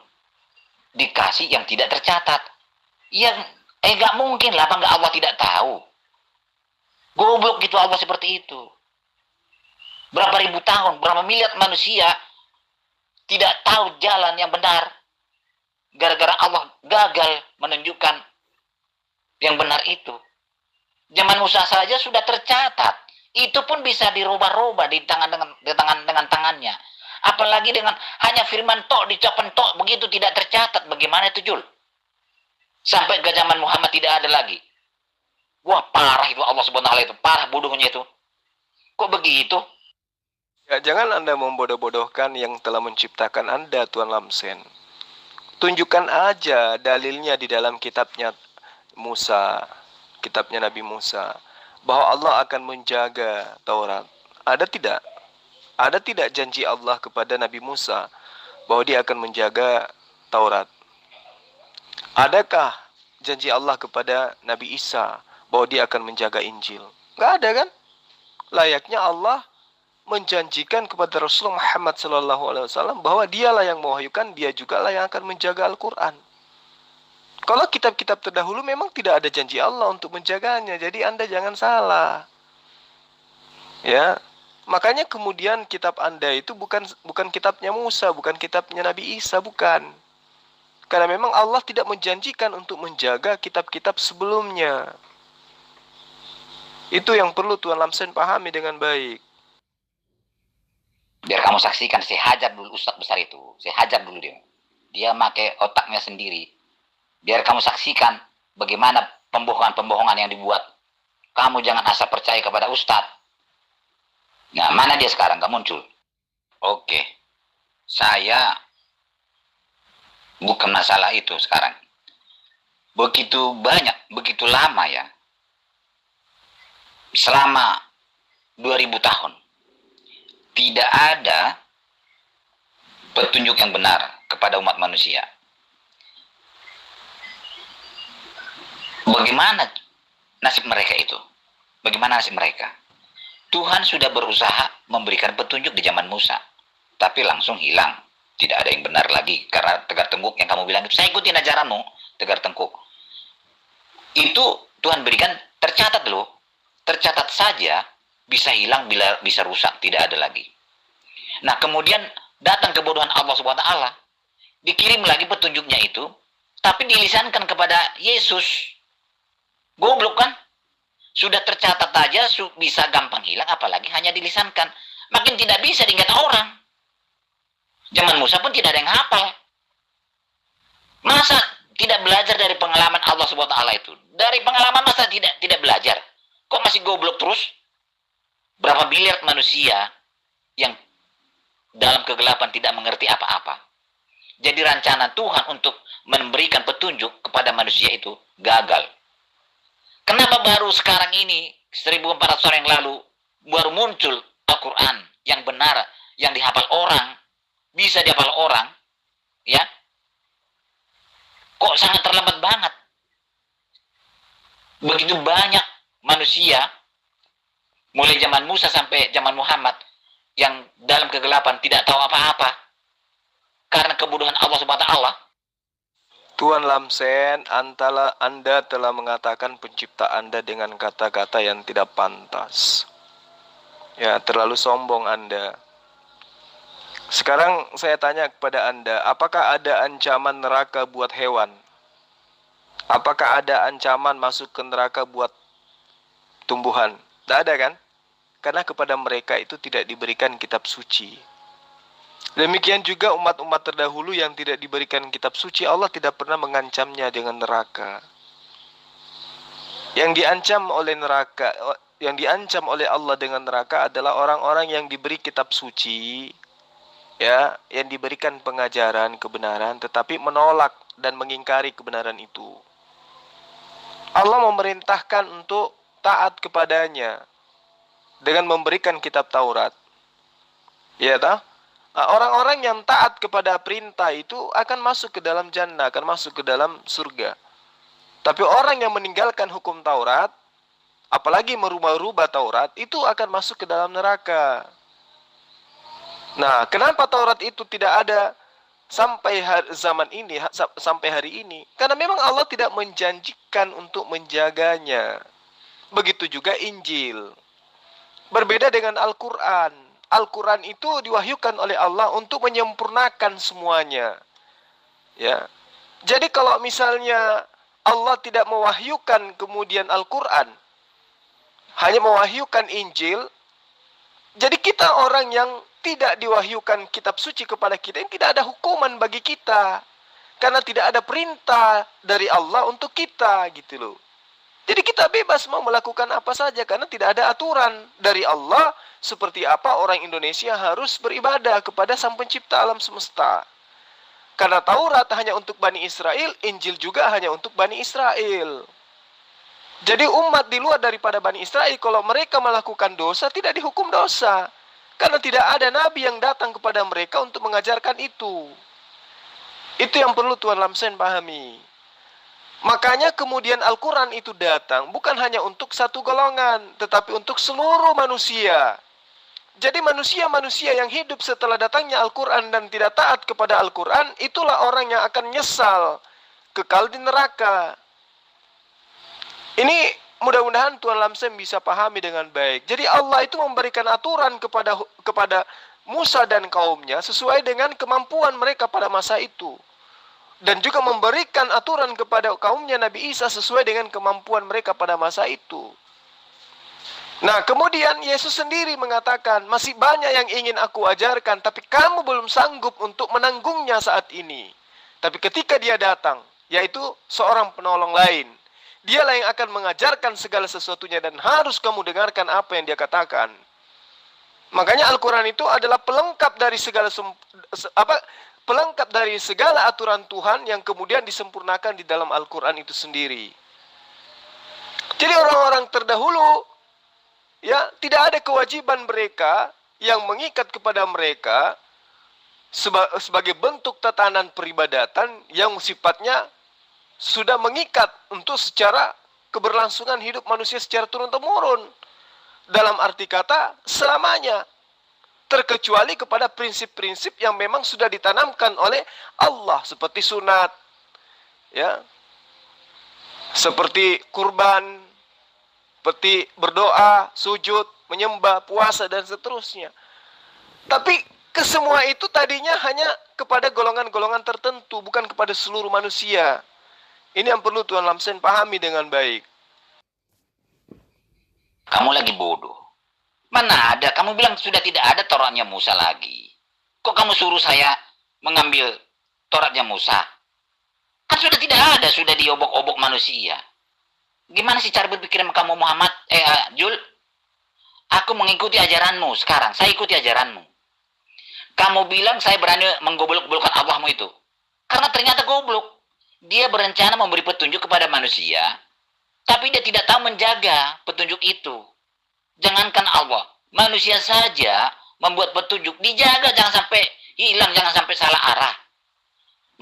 dikasih yang tidak tercatat. Ya, nggak mungkin lah, apa nggak Allah tidak tahu? Goblok gitu Allah seperti itu. Berapa ribu tahun, berapa miliar manusia tidak tahu jalan yang benar. Gara-gara Allah gagal menunjukkan yang benar itu. Zaman Musa saja sudah tercatat. Itu pun bisa dirubah-rubah di tangan dengan tangannya. Apalagi dengan hanya firman tok, dicapan tok, begitu tidak tercatat. Bagaimana itu, Jul? Sampai ke zaman Muhammad tidak ada lagi. Wah, parah itu Allah Subhanahu wa taala itu. Parah bodohnya itu. Kok begitu? Ya, jangan Anda membodoh-bodohkan yang telah menciptakan Anda, Tuan Lamsen. Tunjukkan aja dalilnya di dalam kitabnya Musa, kitabnya Nabi Musa, bahwa Allah akan menjaga Taurat. Ada tidak? Ada tidak janji Allah kepada Nabi Musa bahwa dia akan menjaga Taurat? Adakah janji Allah kepada Nabi Isa bahwa dia akan menjaga Injil? Nggak ada kan? Layaknya Allah menjanjikan kepada Rasulullah Muhammad SAW bahwa dialah yang mewahyukan, dia juga lah yang akan menjaga Al-Quran. Kalau kitab-kitab terdahulu memang tidak ada janji Allah untuk menjaganya, jadi Anda jangan salah. Ya, makanya kemudian kitab Anda itu bukan kitabnya Musa, bukan kitabnya Nabi Isa, bukan. Karena memang Allah tidak menjanjikan untuk menjaga kitab-kitab sebelumnya. Itu yang perlu Tuan Lamsen pahami dengan baik. Biar kamu saksikan, saya hajar dulu Ustadz besar itu. Saya hajar dulu dia. Dia pakai otaknya sendiri. Biar kamu saksikan bagaimana pembohongan-pembohongan yang dibuat. Kamu jangan asal percaya kepada Ustadz. Nah, mana dia sekarang? Gak muncul. Oke. Saya bukan masalah itu sekarang. Begitu banyak, begitu lama ya. Selama 2000 tahun. Tidak ada petunjuk yang benar kepada umat manusia. Bagaimana nasib mereka itu? Bagaimana nasib mereka? Tuhan sudah berusaha memberikan petunjuk di zaman Musa, tapi langsung hilang. Tidak ada yang benar lagi, karena tegar tengkuk yang kamu bilang itu, saya ikutin ajaranmu, tegar tengkuk. Itu Tuhan berikan, tercatat loh. Tercatat saja, bisa hilang, bisa rusak, tidak ada lagi. Nah, kemudian datang kebodohan Allah Subhanahu wa taala. Dikirim lagi petunjuknya itu, tapi dilisankan kepada Yesus. Goblok kan? Sudah tercatat aja bisa gampang hilang, apalagi hanya dilisankan. Makin tidak bisa diingat orang. Zaman Musa pun tidak ada yang hafal. Masa tidak belajar dari pengalaman Allah Subhanahu wa taala itu? Dari pengalaman masa tidak belajar? Kok masih goblok terus? Berapa miliar manusia yang dalam kegelapan tidak mengerti apa-apa. Jadi rencana Tuhan untuk memberikan petunjuk kepada manusia itu gagal. Kenapa baru sekarang ini 1400 tahun yang lalu baru muncul Al-Quran yang benar, yang dihafal orang, bisa dihafal orang, ya? Kok sangat terlambat banget? Begitu banyak manusia, mulai zaman Musa sampai zaman Muhammad, yang dalam kegelapan tidak tahu apa-apa karena kebodohan Allah Subhanahu wa taala. Tuan Lamsen, Anda telah mengatakan pencipta Anda dengan kata-kata yang tidak pantas. Ya, terlalu sombong Anda. Sekarang saya tanya kepada Anda, apakah ada ancaman neraka buat hewan? Apakah ada ancaman masuk ke neraka buat tumbuhan? Tidak ada kan? Karena kepada mereka itu tidak diberikan kitab suci. Demikian juga umat-umat terdahulu yang tidak diberikan kitab suci, Allah tidak pernah mengancamnya dengan neraka. Yang diancam oleh Allah dengan neraka adalah orang-orang yang diberi kitab suci, ya, yang diberikan pengajaran kebenaran tetapi menolak dan mengingkari kebenaran itu. Allah memerintahkan untuk taat kepadanya dengan memberikan kitab Taurat. Ya tak? Orang-orang yang taat kepada perintah itu akan masuk ke dalam jannah, akan masuk ke dalam surga. Tapi orang yang meninggalkan hukum Taurat, apalagi merubah-rubah Taurat, itu akan masuk ke dalam neraka. Nah, kenapa Taurat itu tidak ada sampai sampai hari ini? Karena memang Allah tidak menjanjikan untuk menjaganya. Begitu juga Injil. Berbeda dengan Al-Quran. Al-Quran itu diwahyukan oleh Allah untuk menyempurnakan semuanya. Ya. Jadi kalau misalnya Allah tidak mewahyukan kemudian Al-Quran, hanya mewahyukan Injil, jadi kita orang yang tidak diwahyukan kitab suci kepada kita, ini tidak ada hukuman bagi kita. Karena tidak ada perintah dari Allah untuk kita, gitu loh. Jadi kita bebas mau melakukan apa saja karena tidak ada aturan dari Allah seperti apa orang Indonesia harus beribadah kepada Sang Pencipta alam semesta. Karena Taurat hanya untuk Bani Israel, Injil juga hanya untuk Bani Israel. Jadi umat di luar daripada Bani Israel, kalau mereka melakukan dosa, tidak dihukum dosa. Karena tidak ada nabi yang datang kepada mereka untuk mengajarkan itu. Itu yang perlu Tuan Lamsen pahami. Makanya kemudian Al-Quran itu datang bukan hanya untuk satu golongan, tetapi untuk seluruh manusia. Jadi manusia-manusia yang hidup setelah datangnya Al-Quran dan tidak taat kepada Al-Quran, itulah orang yang akan nyesal, kekal di neraka. Ini mudah-mudahan Tuan Lamsen bisa pahami dengan baik. Jadi Allah itu memberikan aturan kepada Musa dan kaumnya sesuai dengan kemampuan mereka pada masa itu. Dan juga memberikan aturan kepada kaumnya Nabi Isa sesuai dengan kemampuan mereka pada masa itu. Nah, kemudian Yesus sendiri mengatakan, masih banyak yang ingin aku ajarkan, tapi kamu belum sanggup untuk menanggungnya saat ini. Tapi ketika dia datang, yaitu seorang penolong lain, dialah yang akan mengajarkan segala sesuatunya dan harus kamu dengarkan apa yang dia katakan. Makanya Al-Quran itu adalah pelengkap dari segala aturan Tuhan yang kemudian disempurnakan di dalam Al-Quran itu sendiri. Jadi orang-orang terdahulu, ya, tidak ada kewajiban mereka yang mengikat kepada mereka sebagai bentuk tatanan peribadatan yang sifatnya sudah mengikat untuk secara keberlangsungan hidup manusia secara turun-temurun. Dalam arti kata, selamanya. Terkecuali kepada prinsip-prinsip yang memang sudah ditanamkan oleh Allah. Seperti sunat, ya, seperti kurban, seperti berdoa, sujud, menyembah, puasa, dan seterusnya. Tapi kesemua itu tadinya hanya kepada golongan-golongan tertentu, bukan kepada seluruh manusia. Ini yang perlu Tuan Lamsen pahami dengan baik. Kamu lagi bodoh. Mana ada? Kamu bilang sudah tidak ada Tauratnya Musa lagi. Kok kamu suruh saya mengambil Tauratnya Musa? Kan sudah tidak ada, sudah diobok-obok manusia. Gimana sih cara berpikir kamu Muhammad? Jul, aku mengikuti ajaranmu sekarang. Saya ikuti ajaranmu. Kamu bilang saya berani menggoblok-goblokkan Allahmu itu. Karena ternyata goblok. Dia berencana memberi petunjuk kepada manusia Tapi dia tidak tahu menjaga petunjuk itu. Jangankan Allah, manusia saja membuat petunjuk, dijaga jangan sampai hilang, jangan sampai salah arah.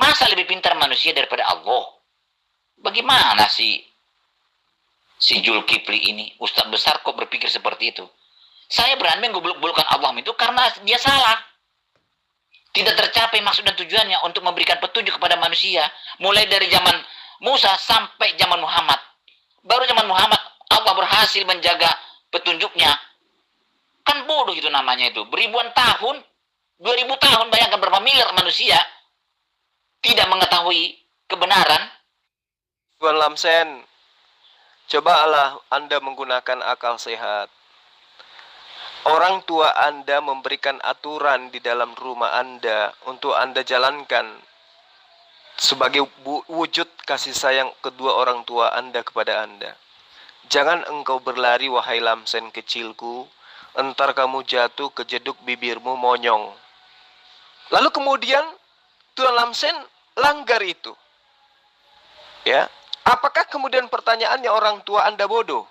Masa lebih pintar manusia daripada Allah? Bagaimana si Zulkifli ini, Ustadz besar kok berpikir seperti itu? Saya berani menggoblokan Allah itu karena dia salah. Tidak tercapai maksud dan tujuannya untuk memberikan petunjuk kepada manusia. Mulai dari zaman Musa sampai zaman Muhammad. Baru zaman Muhammad Allah berhasil menjaga petunjuknya. Kan bodoh itu namanya itu. Beribuan tahun, 2000 tahun, bayangkan berapa miliar manusia tidak mengetahui kebenaran. Tuan Lamsen, cobalah Anda menggunakan akal sehat. Orang tua Anda memberikan aturan di dalam rumah Anda untuk Anda jalankan sebagai wujud kasih sayang kedua orang tua Anda kepada Anda. Jangan engkau berlari, wahai Lamsen kecilku, entar kamu jatuh kejeduk bibirmu monyong. Lalu kemudian Tuan Lamsen langgar itu. Ya, apakah kemudian pertanyaannya orang tua Anda bodoh?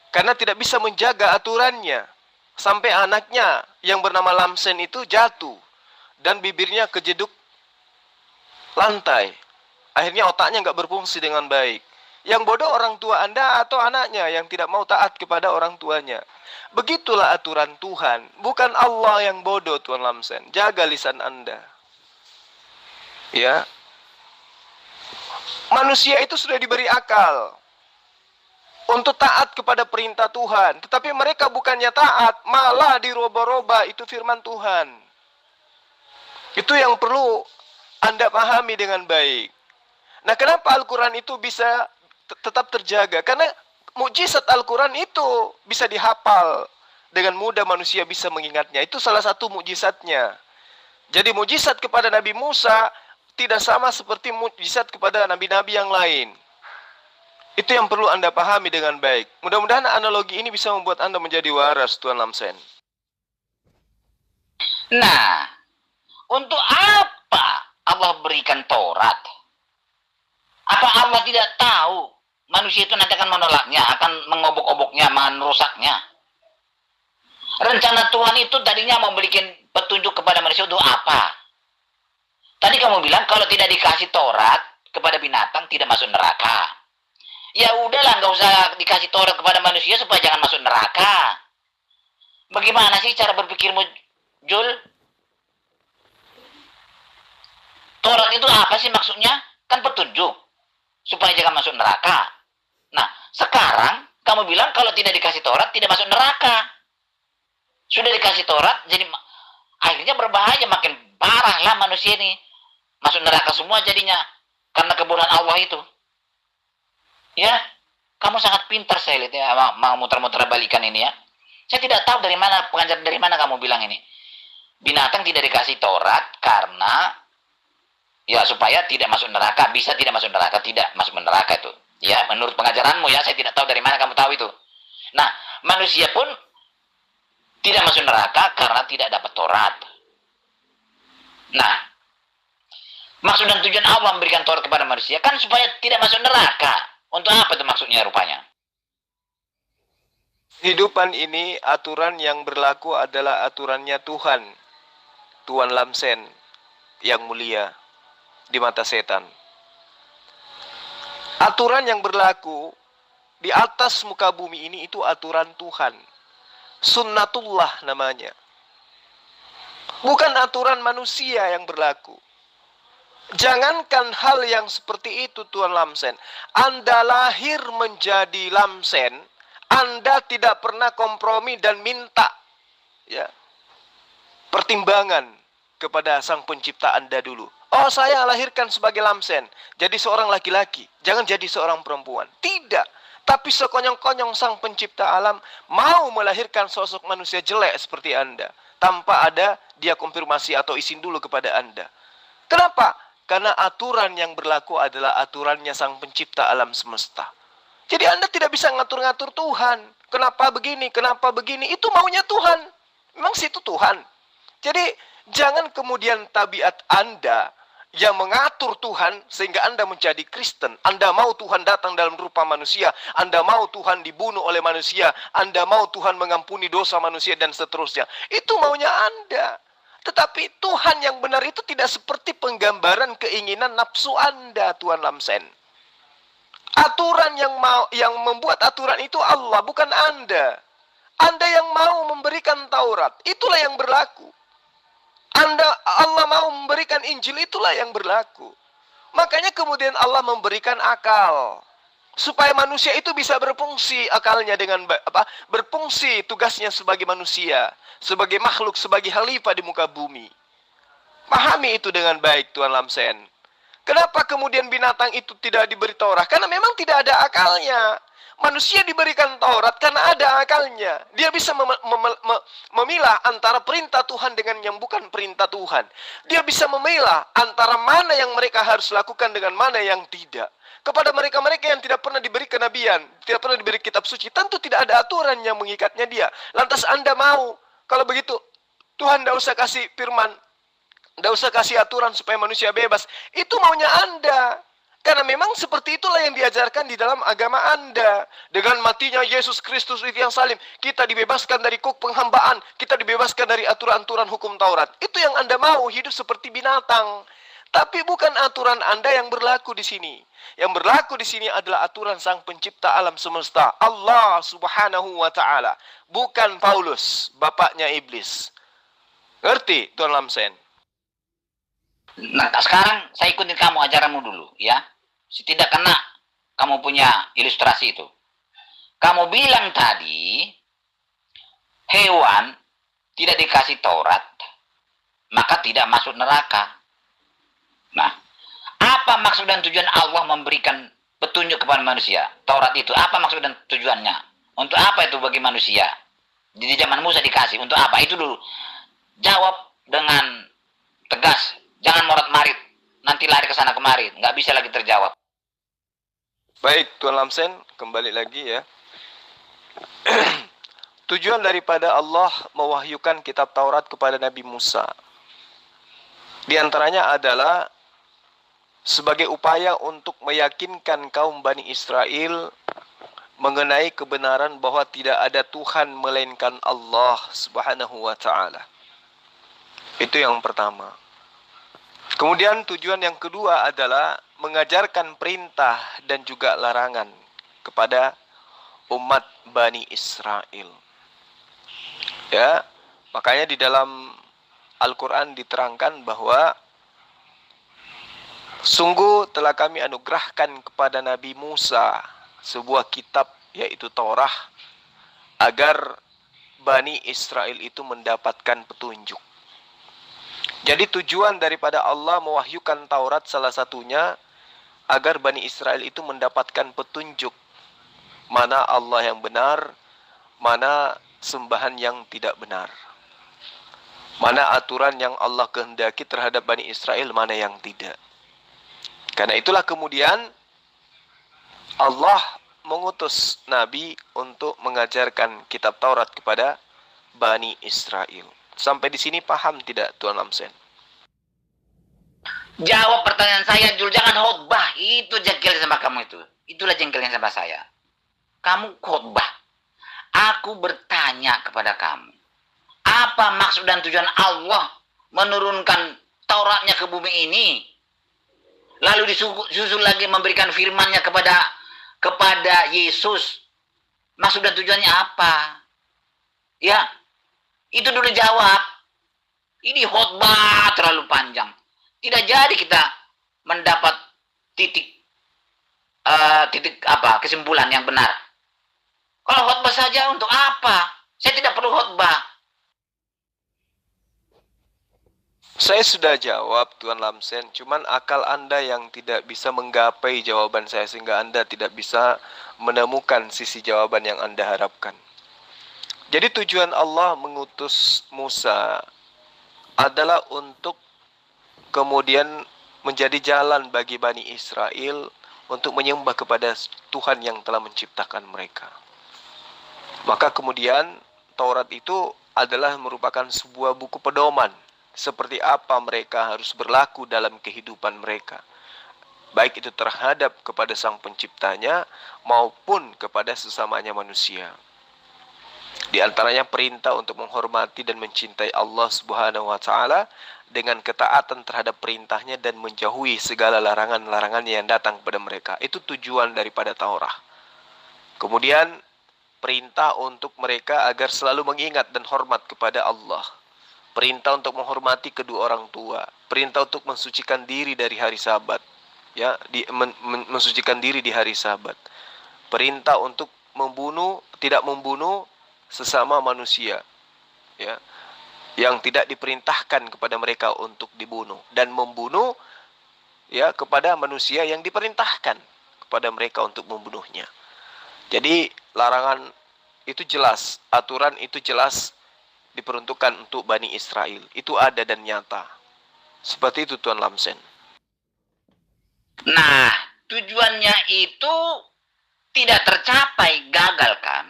Karena tidak bisa menjaga aturannya. Sampai anaknya yang bernama Lamsen itu jatuh dan bibirnya kejeduk lantai. Akhirnya otaknya nggak berfungsi dengan baik. Yang bodoh orang tua Anda atau anaknya yang tidak mau taat kepada orang tuanya. Begitulah aturan Tuhan. Bukan Allah yang bodoh, Tuan Lamsen. Jaga lisan Anda. Ya. Manusia itu sudah diberi akal untuk taat kepada perintah Tuhan. Tetapi mereka bukannya taat, malah diroba-roba. Itu firman Tuhan. Itu yang perlu Anda pahami dengan baik. Nah, kenapa Al-Quran itu bisa tetap terjaga? Karena mukjizat Al-Quran itu bisa dihafal. Dengan mudah manusia bisa mengingatnya. Itu salah satu mukjizatnya. Jadi mukjizat kepada Nabi Musa tidak sama seperti mukjizat kepada nabi-nabi yang lain. Itu yang perlu Anda pahami dengan baik. Mudah-mudahan analogi ini bisa membuat Anda menjadi waras, Tuan Lamsen. Nah, untuk apa Allah berikan Taurat? Apa Allah tidak tahu manusia itu nanti akan menolaknya, akan mengobok-oboknya, merusaknya? Rencana Tuhan itu tadinya mau berikan petunjuk kepada manusia untuk apa? Tadi kamu bilang kalau tidak dikasih Taurat kepada binatang tidak masuk neraka. Ya udahlah, nggak usah dikasih Taurat kepada manusia supaya jangan masuk neraka. Bagaimana sih cara berpikirmu, Jul? Taurat itu apa sih maksudnya? Kan petunjuk supaya jangan masuk neraka. Nah, sekarang kamu bilang kalau tidak dikasih Taurat tidak masuk neraka. Sudah dikasih Taurat, jadi akhirnya berbahaya, makin parah lah manusia ini. Masuk neraka semua jadinya karena kebodohan Allah itu. Ya, kamu sangat pintar saya lihat ya, mau muter-muter balikan ini ya. Saya tidak tahu dari mana, pengajar dari mana kamu bilang ini. Binatang tidak dikasih Taurat karena ya supaya tidak masuk neraka, bisa tidak masuk neraka, tidak masuk neraka itu. Ya, menurut pengajaranmu ya, saya tidak tahu dari mana kamu tahu itu. Nah, manusia pun tidak masuk neraka karena tidak dapat Taurat. Nah, maksud dan tujuan Allah memberikan Taurat kepada manusia kan supaya tidak masuk neraka. Untuk apa itu maksudnya rupanya? Kehidupan ini aturan yang berlaku adalah aturannya Tuhan. Tuan Lamsen yang mulia di mata setan. Aturan yang berlaku di atas muka bumi ini itu aturan Tuhan. Sunnatullah namanya. Bukan aturan manusia yang berlaku. Jangankan hal yang seperti itu, Tuan Lamsen. Anda lahir menjadi Lamsen, Anda tidak pernah kompromi dan minta ya pertimbangan kepada sang pencipta Anda dulu. Oh, saya lahirkan sebagai Lamsen, jadi seorang laki-laki, jangan jadi seorang perempuan. Tidak. Tapi sekonyong-konyong sang pencipta alam mau melahirkan sosok manusia jelek seperti Anda, tanpa ada dia konfirmasi atau izin dulu kepada Anda. Kenapa? Karena aturan yang berlaku adalah aturannya sang pencipta alam semesta. Jadi Anda tidak bisa ngatur-ngatur Tuhan. Kenapa begini, kenapa begini. Itu maunya Tuhan. Memang situ Tuhan. Jadi jangan kemudian tabiat Anda yang mengatur Tuhan sehingga Anda menjadi Kristen. Anda mau Tuhan datang dalam rupa manusia, Anda mau Tuhan dibunuh oleh manusia, Anda mau Tuhan mengampuni dosa manusia dan seterusnya. Itu maunya Anda. Tetapi Tuhan yang benar itu tidak seperti penggambaran keinginan nafsu Anda, Tuan Lamsen. Aturan yang membuat aturan itu Allah, bukan Anda. Anda yang mau memberikan Taurat, itulah yang berlaku. Allah mau memberikan Injil, itulah yang berlaku. Makanya kemudian Allah memberikan akal supaya manusia itu bisa berfungsi akalnya dengan berfungsi tugasnya sebagai manusia, sebagai makhluk, sebagai khalifah di muka bumi. Pahami itu dengan baik, Tuan Lamsen. Kenapa kemudian binatang itu tidak diberi Taurat? Karena memang tidak ada akalnya. Manusia diberikan Taurat karena ada akalnya. Dia bisa memilah antara perintah Tuhan dengan yang bukan perintah Tuhan. Dia bisa memilah antara mana yang mereka harus lakukan dengan mana yang tidak. Kepada mereka-mereka yang tidak pernah diberi kenabian, tidak pernah diberi kitab suci, tentu tidak ada aturan yang mengikatnya dia. Lantas Anda mau, kalau begitu, Tuhan tidak usah kasih firman, tidak usah kasih aturan supaya manusia bebas. Itu maunya Anda. Karena memang seperti itulah yang diajarkan di dalam agama Anda. Dengan matinya Yesus Kristus yang salim, kita dibebaskan dari kuk penghambaan, kita dibebaskan dari aturan-aturan hukum Taurat. Itu yang Anda mau, hidup seperti binatang. Tapi bukan aturan Anda yang berlaku di sini. Yang berlaku di sini adalah aturan Sang Pencipta alam semesta, Allah Subhanahu wa taala, bukan Paulus, bapaknya iblis. Ngerti, Tuan Lamsen? Nah, sekarang saya ikutin kamu ajaranmu dulu, ya. Tidak kena kamu punya ilustrasi itu. Kamu bilang tadi, hewan tidak dikasih Taurat, maka tidak masuk neraka. Nah, apa maksud dan tujuan Allah memberikan petunjuk kepada manusia? Taurat itu, apa maksud dan tujuannya? Untuk apa itu bagi manusia? Di zaman Musa dikasih, untuk apa? Itu dulu. Jawab dengan tegas. Jangan morat-marit, nanti lari ke sana kemari, nggak bisa lagi terjawab. Baik, Tuan Lamsen, kembali lagi ya. Tujuan daripada Allah mewahyukan kitab Taurat kepada Nabi Musa, di antaranya adalah sebagai upaya untuk meyakinkan kaum Bani Israel mengenai kebenaran bahwa tidak ada Tuhan melainkan Allah Subhanahu wa taala. Itu yang pertama. Kemudian tujuan yang kedua adalah mengajarkan perintah dan juga larangan kepada umat Bani Israel. Ya, makanya di dalam Al-Quran diterangkan bahwa sungguh telah kami anugerahkan kepada Nabi Musa sebuah kitab, yaitu Taurat, agar Bani Israel itu mendapatkan petunjuk. Jadi tujuan daripada Allah mewahyukan Taurat salah satunya agar Bani Israel itu mendapatkan petunjuk mana Allah yang benar, mana sembahan yang tidak benar, mana aturan yang Allah kehendaki terhadap Bani Israel, mana yang tidak. Karena itulah kemudian Allah mengutus Nabi untuk mengajarkan kitab Taurat kepada Bani Israel. Sampai di sini paham tidak, Tuan Lamsen? Jawab pertanyaan saya, Jul. Jangan khotbah. Itu jengkel sama kamu itu. Itulah jengkelnya sama saya. Kamu khotbah. Aku bertanya kepada kamu. Apa maksud dan tujuan Allah menurunkan Tauratnya ke bumi ini? Lalu disusul lagi memberikan firman-Nya kepada Yesus. Maksud dan tujuannya apa? Ya, itu dulu jawab. Ini khotbah terlalu panjang. Tidak jadi kita mendapat kesimpulan yang benar. Kalau khotbah saja untuk apa? Saya tidak perlu khotbah. Saya sudah jawab, Tuan Lamsen. Cuman akal Anda yang tidak bisa menggapai jawaban saya, sehingga Anda tidak bisa menemukan sisi jawaban yang Anda harapkan. Jadi tujuan Allah mengutus Musa adalah untuk kemudian menjadi jalan bagi Bani Israel untuk menyembah kepada Tuhan yang telah menciptakan mereka. Maka kemudian Taurat itu adalah merupakan sebuah buku pedoman seperti apa mereka harus berlaku dalam kehidupan mereka, baik itu terhadap kepada Sang Penciptanya maupun kepada sesamanya manusia. Di antaranya perintah untuk menghormati dan mencintai Allah Subhanahu wa taala dengan ketaatan terhadap perintahnya dan menjauhi segala larangan-larangan yang datang kepada mereka. Itu tujuan daripada Taurat. Kemudian perintah untuk mereka agar selalu mengingat dan hormat kepada Allah. Perintah untuk menghormati kedua orang tua. Perintah untuk mensucikan diri dari hari Sabat. Ya, mensucikan diri di hari Sabat. Perintah untuk tidak membunuh sesama manusia. Ya, yang tidak diperintahkan kepada mereka untuk dibunuh, dan membunuh ya kepada manusia yang diperintahkan kepada mereka untuk membunuhnya. Jadi larangan itu jelas, aturan itu jelas diperuntukkan untuk Bani Israel. Itu ada dan nyata. Seperti itu Tuan Lamsen. Nah, tujuannya itu tidak tercapai, gagal kan?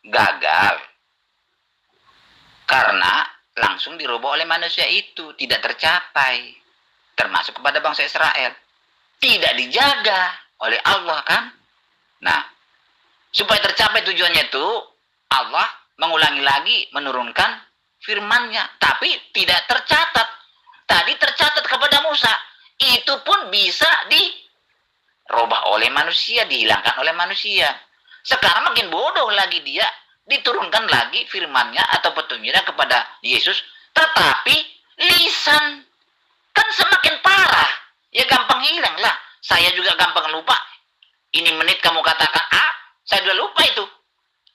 Gagal. Karena langsung dirubah oleh manusia itu, tidak tercapai. Termasuk kepada bangsa Israel. Tidak dijaga oleh Allah kan? Nah, supaya tercapai tujuannya itu, Allah mengulangi lagi menurunkan firman-Nya, tapi tidak tercatat. Tadi tercatat kepada Musa, itu pun bisa dirubah oleh manusia, dihilangkan oleh manusia. Sekarang makin bodoh lagi dia, diturunkan lagi firman-Nya atau petunjuknya kepada Yesus, tetapi lisan kan semakin parah, ya gampang hilang lah. Saya juga gampang lupa. Ini menit kamu katakan A, saya sudah lupa itu.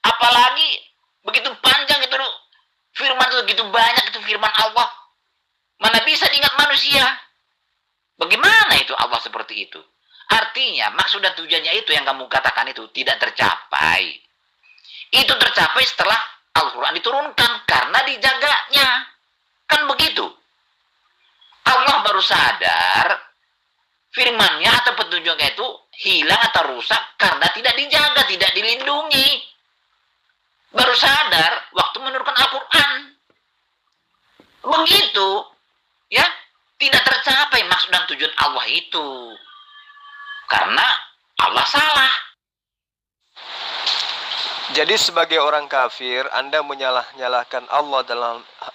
Apalagi begitu panjang itu firman itu, begitu banyak itu firman Allah. Mana bisa diingat manusia? Bagaimana itu Allah seperti itu? Artinya maksud dan tujuannya itu yang kamu katakan itu tidak tercapai. Itu tercapai setelah Al-Quran diturunkan karena dijaganya. Kan begitu. Allah baru sadar firman-Nya atau petunjuknya itu hilang atau rusak karena tidak dijaga, tidak dilindungi. Baru sadar waktu menurunkan Al-Quran. Begitu, ya, tidak tercapai maksud dan tujuan Allah itu. Karena Allah salah. Jadi sebagai orang kafir, Anda menyalah-nyalahkan Allah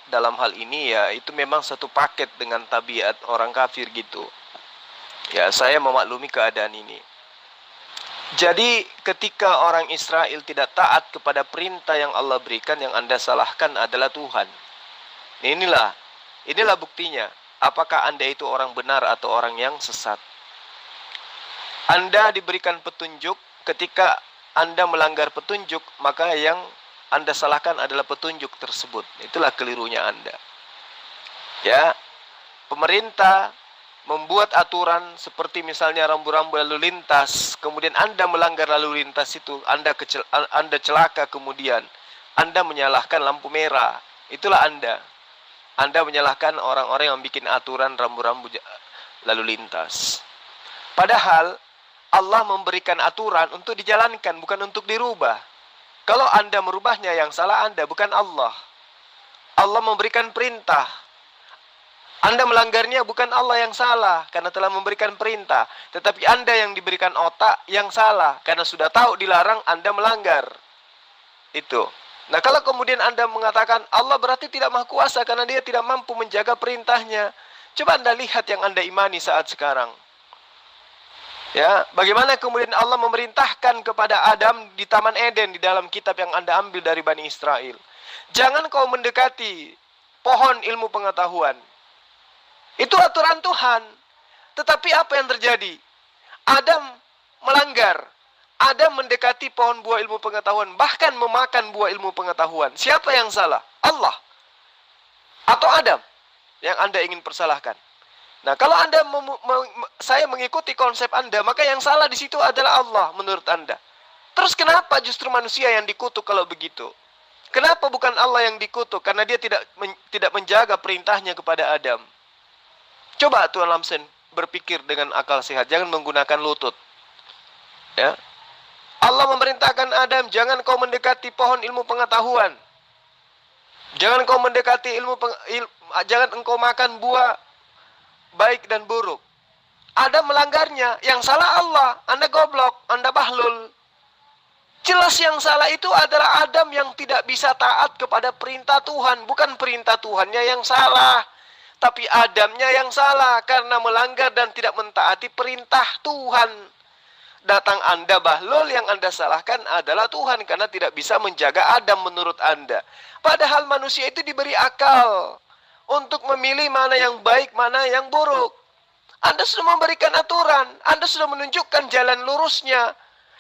dalam hal ini, ya itu memang satu paket dengan tabiat orang kafir gitu. Ya, saya memaklumi keadaan ini. Jadi ketika orang Israel tidak taat kepada perintah yang Allah berikan, yang Anda salahkan adalah Tuhan. Inilah buktinya. Apakah Anda itu orang benar atau orang yang sesat? Anda diberikan petunjuk, ketika Anda melanggar petunjuk, maka yang Anda salahkan adalah petunjuk tersebut. Itulah kelirunya Anda. Ya, pemerintah membuat aturan seperti misalnya rambu-rambu lalu lintas, kemudian Anda melanggar lalu lintas itu, Anda celaka, kemudian Anda menyalahkan lampu merah. Itulah Anda. Anda menyalahkan orang-orang yang bikin aturan rambu-rambu lalu lintas. Padahal Allah memberikan aturan untuk dijalankan, bukan untuk dirubah. Kalau Anda merubahnya, yang salah Anda, bukan Allah. Allah memberikan perintah. Anda melanggarnya, bukan Allah yang salah, karena telah memberikan perintah. Tetapi Anda yang diberikan otak yang salah, karena sudah tahu dilarang, Anda melanggar. Itu. Nah, kalau kemudian Anda mengatakan Allah berarti tidak maha kuasa karena dia tidak mampu menjaga perintahnya. Coba Anda lihat yang Anda imani saat sekarang. Ya, bagaimana kemudian Allah memerintahkan kepada Adam di Taman Eden, di dalam kitab yang Anda ambil dari Bani Israel. Jangan kau mendekati pohon ilmu pengetahuan. Itu aturan Tuhan. Tetapi apa yang terjadi? Adam melanggar. Adam mendekati pohon buah ilmu pengetahuan, bahkan memakan buah ilmu pengetahuan. Siapa yang salah? Allah atau Adam yang Anda ingin persalahkan? Nah, kalau saya mengikuti konsep Anda, maka yang salah di situ adalah Allah menurut Anda. Terus kenapa justru manusia yang dikutuk kalau begitu? Kenapa bukan Allah yang dikutuk? Karena dia tidak menjaga perintahnya kepada Adam. Coba Tuan Lamsen berpikir dengan akal sehat, jangan menggunakan lutut. Ya. Allah memerintahkan Adam, jangan kau mendekati pohon ilmu pengetahuan. Jangan kau mendekati jangan engkau makan buah baik dan buruk. Adam melanggarnya, yang salah Allah, Anda goblok, Anda bahlul. Jelas yang salah itu adalah Adam yang tidak bisa taat kepada perintah Tuhan, bukan perintah Tuhannya yang salah. Tapi Adamnya yang salah karena melanggar dan tidak mentaati perintah Tuhan. Datang Anda bahlul, yang Anda salahkan adalah Tuhan karena tidak bisa menjaga Adam menurut Anda. Padahal manusia itu diberi akal untuk memilih mana yang baik, mana yang buruk. Anda sudah memberikan aturan, Anda sudah menunjukkan jalan lurusnya.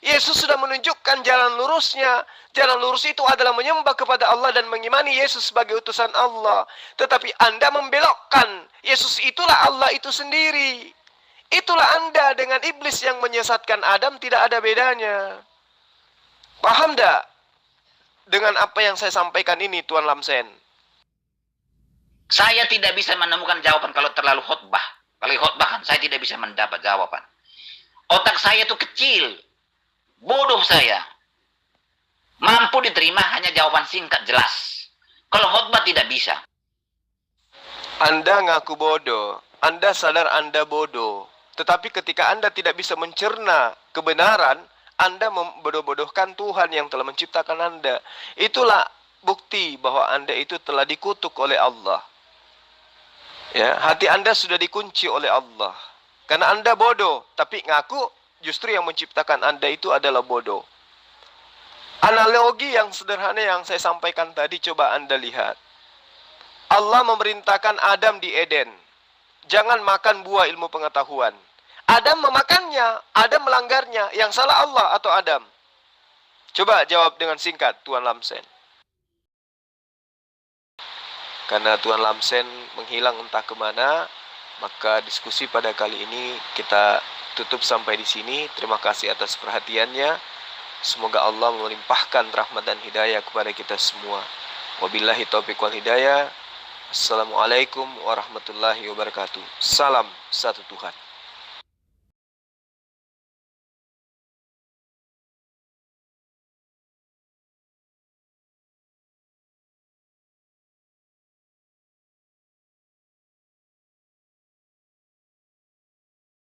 Yesus sudah menunjukkan jalan lurusnya. Jalan lurus itu adalah menyembah kepada Allah dan mengimani Yesus sebagai utusan Allah. Tetapi Anda membelokkan. Yesus itulah Allah itu sendiri. Itulah Anda dengan iblis yang menyesatkan Adam, tidak ada bedanya. Paham tak dengan apa yang saya sampaikan ini, Tuan Lamsen? Saya tidak bisa menemukan jawaban kalau terlalu khotbah. Kalau khotbah kan saya tidak bisa mendapat jawaban. Otak saya itu kecil. Bodoh saya. Mampu diterima hanya jawaban singkat jelas. Kalau khotbah tidak bisa. Anda ngaku bodoh. Anda sadar Anda bodoh. Tetapi ketika Anda tidak bisa mencerna kebenaran, Anda membodoh-bodohkan Tuhan yang telah menciptakan Anda. Itulah bukti bahwa Anda itu telah dikutuk oleh Allah. Ya, hati Anda sudah dikunci oleh Allah. Karena Anda bodoh, tapi ngaku justru yang menciptakan Anda itu adalah bodoh. Analogi yang sederhana yang saya sampaikan tadi, coba Anda lihat. Allah memerintahkan Adam di Eden, jangan makan buah ilmu pengetahuan. Adam memakannya, Adam melanggarnya. Yang salah Allah atau Adam? Coba jawab dengan singkat, Tuan Lamsen. Karena Tuan Lamsen menghilang entah kemana, maka diskusi pada kali ini kita tutup sampai di sini. Terima kasih atas perhatiannya. Semoga Allah melimpahkan rahmat dan hidayah kepada kita semua. Wabillahi taufiq wal hidayah. Assalamualaikum warahmatullahi wabarakatuh. Salam satu Tuhan.